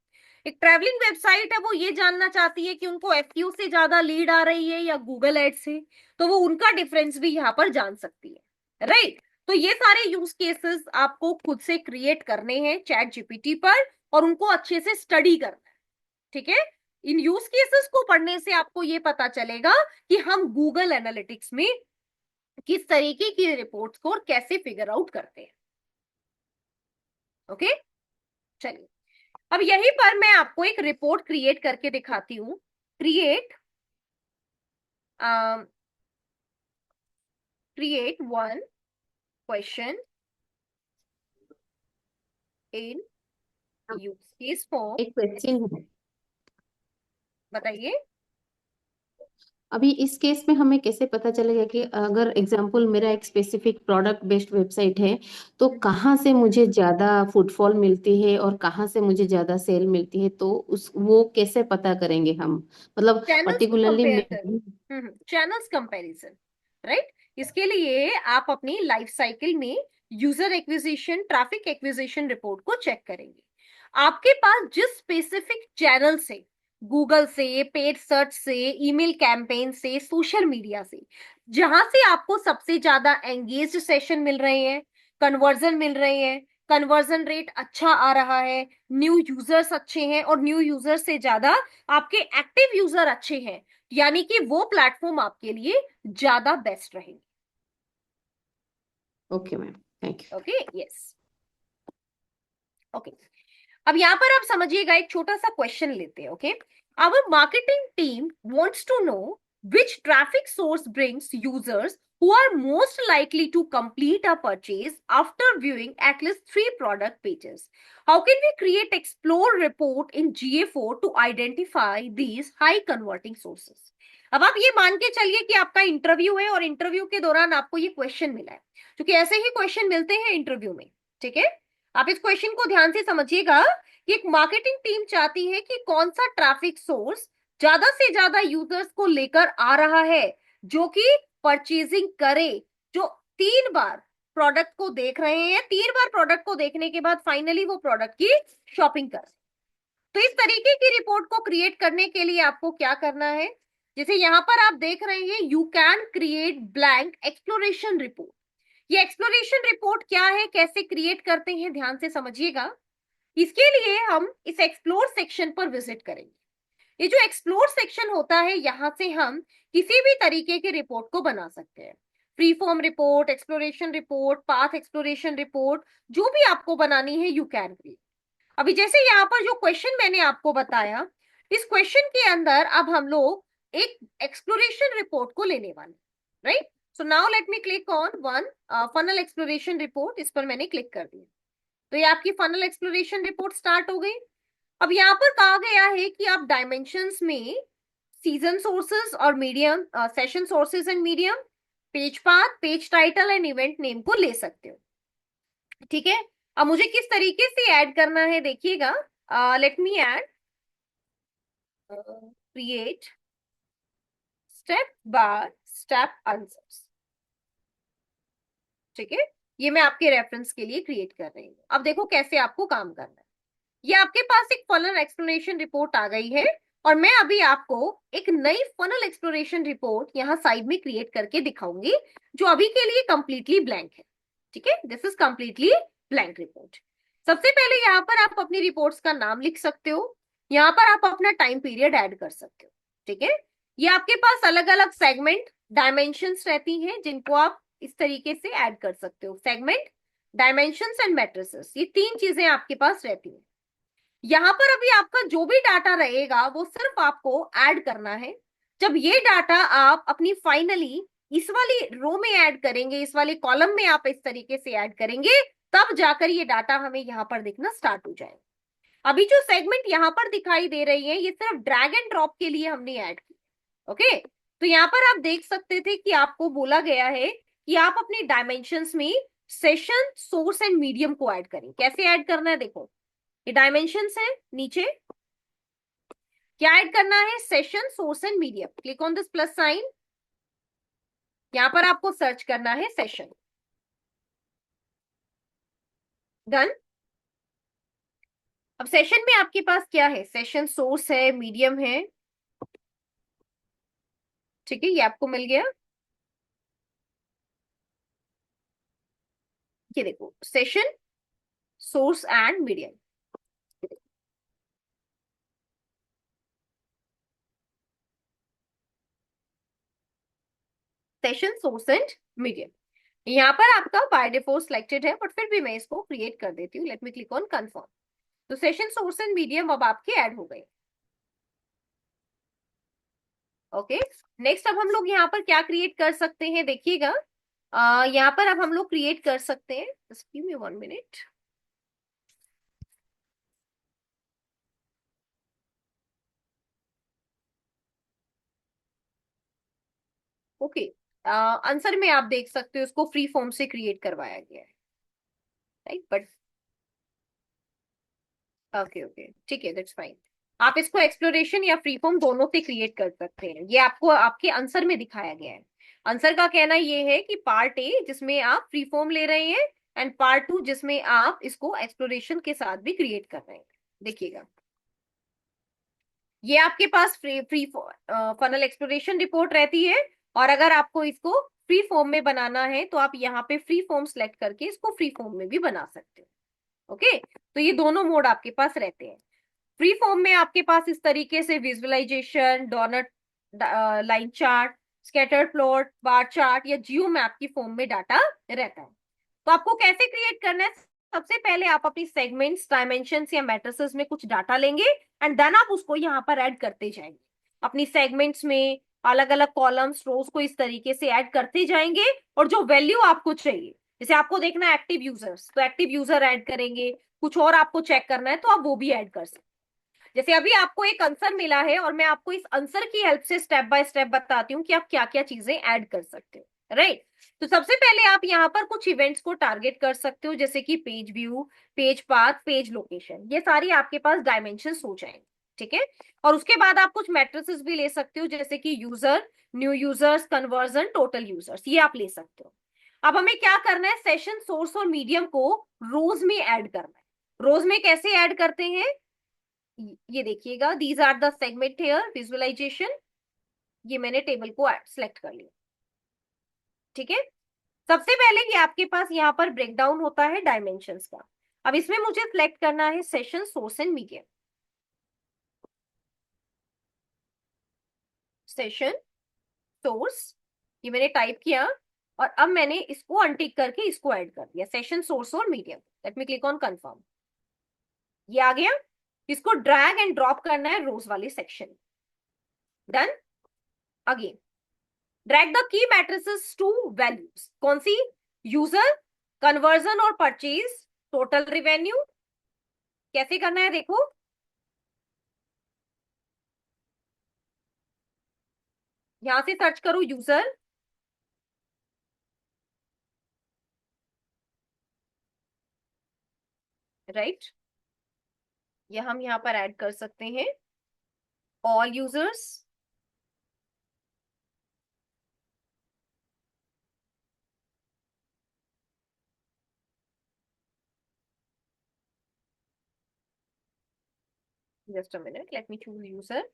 एक ट्रैवलिंग वेबसाइट है, वो ये जानना चाहती है कि उनको FAQ से ज्यादा लीड आ रही है या गूगल एड से, तो वो उनका डिफरेंस भी यहाँ पर जान सकती है, राइट। तो ये सारे यूज केसेस आपको खुद से क्रिएट करने हैं चैट GPT पर और उनको अच्छे से स्टडी करना है, ठीक है। इन यूज केसेस को पढ़ने से आपको ये पता चलेगा कि हम गूगल एनालिटिक्स में किस तरीके की रिपोर्ट्स को और कैसे फिगर आउट करते हैं। ओके, चलिए अब यहीं पर मैं आपको एक रिपोर्ट क्रिएट करके दिखाती हूँ। Create create one question in use case form. एक क्वेश्चन है। बताइए। अभी इस केस में हमें कैसे पता चलेगा कि अगर एग्जांपल मेरा एक स्पेसिफिक प्रोडक्ट बेस्ड वेबसाइट है, तो कहाँ से मुझे ज्यादा फुटफॉल मिलती है और कहाँ से मुझे ज्यादा सेल मिलती है, तो उस वो कैसे पता करेंगे हम, मतलब चैनल्स को पर्टिकुलरली कंपेयर कर, चैनल्स कंपैरिजन, राइट। इसके लिए आप अपनी लाइफ साइकिल में user acquisition, traffic acquisition report को चेक करेंगे। आपके पास जिस स्पेसिफिक चैनल से, गूगल से, पेड सर्च से, ईमेल कैंपेन से, सोशल मीडिया से, जहां से आपको सबसे ज्यादा एंगेज्ड सेशन मिल रहे हैं, कन्वर्जन मिल रहे हैं, कन्वर्जन रेट अच्छा आ रहा है, न्यू यूजर्स अच्छे हैं और न्यू यूजर से ज्यादा आपके एक्टिव यूजर अच्छे हैं, यानी कि वो प्लेटफॉर्म आपके लिए ज्यादा बेस्ट रहेंगे। Okay ma'am, thank you. Okay, yes, okay. अब यहां पर आप समझिएगा, एक छोटा सा क्वेश्चन लेते हैं। Okay, our marketing team wants to know which traffic source brings users who are most likely to complete a purchase after viewing at least 3 product pages. How can we create explore report in GA4 to identify these high converting sources? अब आप ये मान के चलिए कि आपका interview है और इंटरव्यू के दौरान आपको ये क्वेश्चन मिला है, क्योंकि ऐसे ही क्वेश्चन मिलते हैं इंटरव्यू में। ठीक है, आप इस क्वेश्चन को ध्यान से समझिएगा कि एक मार्केटिंग टीम चाहती है कि कौन सा ट्रैफिक सोर्स ज्यादा से ज्यादा यूजर्स को लेकर आ रहा है, जो कि परचेजिंग करे, जो 3 बार प्रोडक्ट को देख रहे हैं, 3 बार प्रोडक्ट को देखने के बाद फाइनली वो प्रोडक्ट की शॉपिंग कर। तो इस तरीके की रिपोर्ट को क्रिएट करने के लिए आपको क्या करना है, जैसे यहां पर आप देख रहे हैं, you can create blank exploration report. ये एक्सप्लोरेशन रिपोर्ट क्या है, कैसे क्रिएट करते हैं, ध्यान से समझिएगा। इसके लिए हम इस एक्सप्लोर सेक्शन पर विजिट करेंगे। ये जो एक्सप्लोर सेक्शन होता है, यहां से हम किसी भी तरीके के रिपोर्ट को बना सकते हैं। Free form report, exploration report, path exploration report, जो भी आपको बनानी है यू कैन क्रिएट। अभी जैसे यहाँ पर जो क्वेश्चन मैंने आपको बताया, इस क्वेश्चन के अंदर अब हम लोग एक एक्सप्लोरेशन रिपोर्ट को लेने वाले, right. So now let me click on one funnel exploration report. इस पर मैंने क्लिक कर दिया, तो ये आपकी फनल एक्सप्लोरेशन रिपोर्ट स्टार्ट हो गई। अब यहाँ पर कहा गया है कि आप डायमेंशंस में सीजन सोर्सेस और medium, session sources and medium, page path, page title and event name को ले सकते हो। ठीक है, अब मुझे किस तरीके से ऐड करना है देखिएगा। Let me add create step by step answers. ठीक है, ये मैं आपके रेफरेंस के लिए क्रिएट कर रही हूँ। अब देखो कैसे आपको काम करना है। ये आपके पास एक फनल एक्सप्लोरेशन रिपोर्ट आ गई है और मैं अभी आपको एक नई फनल एक्सप्लोरेशन रिपोर्ट यहाँ साइड में क्रिएट करके दिखाऊंगी, जो अभी के लिए कंप्लीटली ब्लैंक है। ठीक है, this is completely blank report. सबसे पहले यहाँ पर आप अपनी रिपोर्ट्स का नाम लिख सकते हो, यहाँ पर आप अपना टाइम पीरियड ऐड कर सकते हो। ठीक है, ये आपके पास अलग अलग सेगमेंट डायमेंशंस रहती हैं, जिनको आप इस तरीके से ऐड कर सकते हो। सेगमेंट, डायमेंशंस एंड मैट्रिसेस, ये 3 चीजें आपके पास रहती हैं। यहाँ पर अभी आपका जो भी डाटा रहेगा वो सिर्फ आपको ऐड करना है। जब ये डाटा आप अपनी फाइनली इस वाली रो में ऐड करेंगे, इस वाले कॉलम में आप इस तरीके से ऐड करेंगे, तब जाकर ये डाटा हमें यहाँ पर दिखना स्टार्ट हो जाएगा। अभी जो सेगमेंट यहाँ पर दिखाई दे रही है, ये सिर्फ ड्रैग एंड ड्रॉप के लिए हमने ऐड की। ओके, तो यहाँ पर आप देख सकते थे कि आपको बोला गया है कि आप अपनी डायमेंशंस में सेशन, सोर्स एंड मीडियम को ऐड करें। कैसे ऐड करना है देखो, ये डायमेंशंस है, नीचे क्या ऐड करना है, session, source and medium. Click on this plus sign, यहां पर आपको सर्च करना है सेशन। डन। अब सेशन में आपके पास क्या है, सेशन, सोर्स है, मीडियम है। ठीक है, ये आपको मिल गया। ये देखो, session, source and medium. Session source and medium. यहाँ पर आपका बाय डिफॉल्ट सिलेक्टेड है, बट फिर भी मैं इसको क्रिएट कर देती हूँ। Late me click on confirm. तो सेशन सोर्स एंड मीडियम अब आपके ऐड हो गए। ओके, नेक्स्ट अब हम लोग यहाँ पर क्या क्रिएट कर सकते हैं, देखिएगा। यहाँ पर अब हम लोग क्रिएट कर सकते हैं, just give me 1 minute. Okay, answer में आप देख सकते हो इसको फ्री फॉर्म से क्रिएट करवाया गया है, राइट। बट ओके ओके, ठीक है, दैट्स फाइन। आप इसको एक्सप्लोरेशन या फ्री फॉर्म दोनों से क्रिएट कर सकते हैं। ये आपको आपके आंसर में दिखाया गया है। आंसर का कहना ये है कि पार्ट ए जिसमें आप फ्री फॉर्म ले रहे हैं, एंड पार्ट 2 जिसमें आप इसको एक्सप्लोरेशन के साथ भी क्रिएट कर रहे हैं। देखिएगा, ये आपके पास free free funnel exploration report रहती है, और अगर आपको इसको फ्री फॉर्म में बनाना है तो आप यहाँ पे फ्री फॉर्म सेलेक्ट करके इसको फ्री फॉर्म में भी बना सकते हो। ओके, तो ये दोनों मोड आपके पास रहते हैं। फ्री फॉर्म में आपके पास इस तरीके से visualization, donut, line chart, scatter plot, bar chart या जियो मैप की फॉर्म में डाटा रहता है। तो आपको कैसे क्रिएट करना है, सबसे पहले आप अपनी सेगमेंट्स, डायमेंशंस या मैट्रिसेस में कुछ डाटा लेंगे, एंड देन आप उसको यहाँ पर ऐड करते जाएंगे। अपनी सेगमेंट्स में अलग अलग कॉलम्स, रोज को इस तरीके से ऐड करते जाएंगे, और जो वैल्यू आपको चाहिए, जैसे आपको देखना है एक्टिव यूजर्स, तो एक्टिव यूजर ऐड करेंगे। कुछ और आपको चेक करना है तो आप वो भी ऐड कर सकते हैं। जैसे अभी आपको एक आंसर मिला है, और मैं आपको इस आंसर की हेल्प से स्टेप बाय स्टेप बताती हूँ कि आप क्या क्या चीजें ऐड कर सकते हो, राइट। तो सबसे पहले आप यहाँ पर कुछ इवेंट्स को टारगेट कर सकते हो, जैसे कि page view, page path, page location. ये सारी आपके पास डायमेंशंस हो जाएंगे, ठीक है। और उसके बाद आप कुछ मैट्रिसेस भी ले सकते हो, जैसे कि user, new users, conversion, total users, ये आप ले सकते हो। अब हमें क्या करना है, सेशन सोर्स और मीडियम को रोज में ऐड करना है। रोज में कैसे ऐड करते हैं, ये देखिएगा, these are the segment here, visualization. ये मैंने टेबल को सिलेक्ट कर लिया, ठीक है। सबसे पहले ये आपके पास यहाँ पर ब्रेकडाउन होता है डायमेंशंस का। अब इसमें मुझे सिलेक्ट करना है session source and medium. Session source, ये मैंने टाइप किया, और अब मैंने इसको अनटिक करके इसको ऐड कर दिया, सेशन सोर्स और medium. Late me click on confirm. ये आ गया। इसको ड्रैग एंड ड्रॉप करना है रोज वाले section. Done. Again drag the key matrices to values. कौन सी, यूजर, कन्वर्जन और परचेज, टोटल रिवेन्यू। कैसे करना है देखो, यहां से सर्च करो यूजर, राइट। ये हम यहाँ पर ऐड कर सकते हैं all users. Just a minute, let me choose user,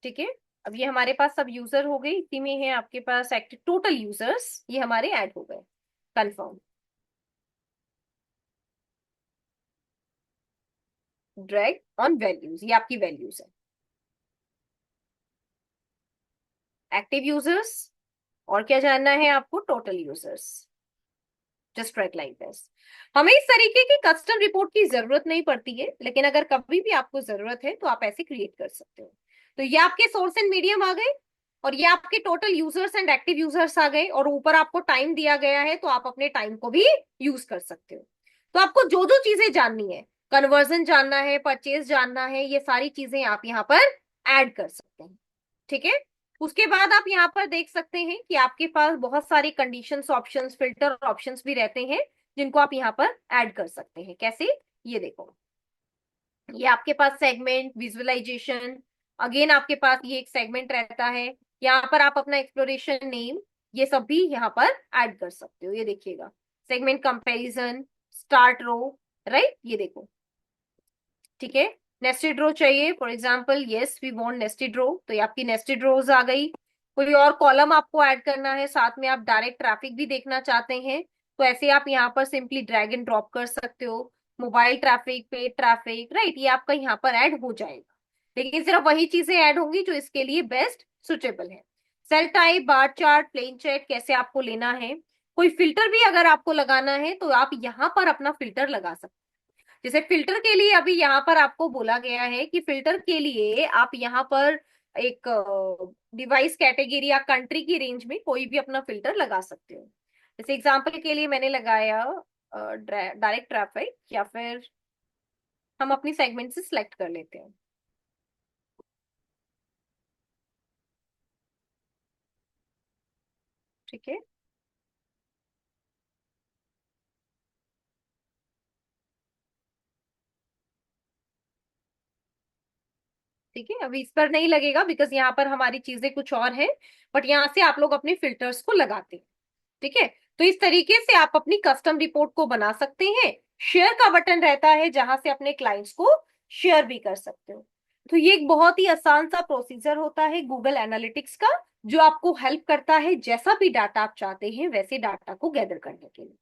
ठीक है। अब ये हमारे पास सब यूजर हो गई, इसी में है आपके पास एक्टिव टोटल यूजर्स, ये हमारे ऐड हो गए। कंफर्म। ड्रैग ऑन वैल्यूज, ये आपकी वैल्यूज है, एक्टिव यूजर्स, और क्या जानना है आपको, total users. Just right like this. हमें इस तरीके की कस्टम रिपोर्ट की जरूरत नहीं पड़ती है, लेकिन अगर कभी भी आपको जरूरत है तो आप ऐसे क्रिएट कर सकते हो। तो ये आपके सोर्स एंड मीडियम आ गए, और ये आपके total users and active users आ गए, और ऊपर आपको टाइम दिया गया है, तो आप अपने टाइम को भी यूज कर सकते हो। तो आपको जो जो चीजें जाननी है, कन्वर्जन जानना है, परचेज जानना है, ये सारी चीजें आप यहाँ पर ऐड कर सकते हैं, ठीक है। उसके बाद आप यहाँ पर देख सकते हैं कि आपके पास बहुत सारी कंडीशंस, ऑप्शंस, फिल्टर ऑप्शंस भी रहते हैं, जिनको आप यहाँ पर ऐड कर सकते हैं। कैसे, ये देखो, ये आपके पास सेगमेंट, विजुअलाइजेशन, अगेन आपके पास ये एक सेगमेंट रहता है। यहाँ पर आप अपना एक्सप्लोरेशन नेम, ये सब भी यहाँ पर ऐड कर सकते हो। ये देखिएगा, segment comparison, start row, right, ये देखो, ठीक है। नेस्टेड रो चाहिए, for example yes we want nested row, तो ये आपकी नेस्टेड रोज आ गई। कोई और कॉलम आपको ऐड करना है, साथ में आप डायरेक्ट ट्रैफिक भी देखना चाहते हैं, तो ऐसे आप यहाँ पर सिंपली ड्रैग एंड ड्रॉप कर सकते हो। Mobile traffic, paid traffic, right, ये आपका यहाँ पर ऐड हो जाएगा, लेकिन सिर्फ वही चीजें ऐड होंगी जो इसके लिए बेस्ट सुटेबल है। Cell type, bar chart, plain chart कैसे आपको लेना है। कोई फिल्टर भी अगर आपको लगाना है तो आप यहाँ पर अपना फिल्टर लगा सकते हैं। जैसे फिल्टर के लिए अभी यहाँ पर आपको बोला गया है कि फिल्टर के लिए आप यहाँ पर एक डिवाइस कैटेगरी या कंट्री की रेंज में कोई भी अपना फिल्टर लगा सकते हो। जैसे एग्जांपल के लिए मैंने लगाया डायरेक्ट ट्रैफिक, या फिर हम अपनी सेगमेंट से सिलेक्ट कर लेते हैं। ठीक है, ठीक है, अभी इस पर नहीं लगेगा बिकॉज यहाँ पर हमारी चीजें कुछ और है, बट यहाँ से आप लोग अपने फिल्टर्स को लगाते हैं। ठीक है, तो इस तरीके से आप अपनी कस्टम रिपोर्ट को बना सकते हैं। शेयर का बटन रहता है जहां से अपने क्लाइंट्स को शेयर भी कर सकते हो। तो ये एक बहुत ही आसान सा प्रोसीजर होता है गूगल एनालिटिक्स का, जो आपको हेल्प करता है जैसा भी डाटा आप चाहते हैं वैसे डाटा को गैदर करने के लिए।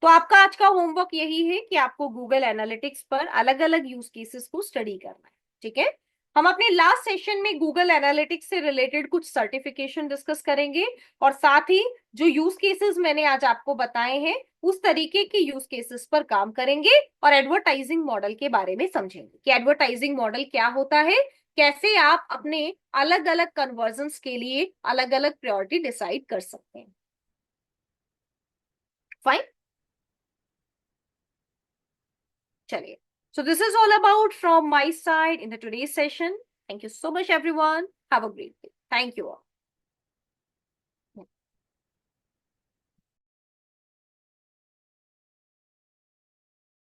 तो आपका आज का होमवर्क यही है कि आपको गूगल एनालिटिक्स पर अलग अलग यूज केसेस को स्टडी करना है। ठीक है, हम अपने लास्ट सेशन में गूगल एनालिटिक्स से रिलेटेड कुछ सर्टिफिकेशन डिस्कस करेंगे, और साथ ही जो यूज केसेस मैंने आज आपको बताए हैं उस तरीके के यूज केसेस पर काम करेंगे, और एडवर्टाइजिंग मॉडल के बारे में समझेंगे कि एडवर्टाइजिंग मॉडल क्या होता है, कैसे आप अपने अलग अलग कन्वर्जन्स के लिए अलग अलग प्रायोरिटी डिसाइड कर सकते हैं। फाइन, चलिए, so this is all about from my side in the today's session. Thank you so much everyone. Have a great day. Thank you all.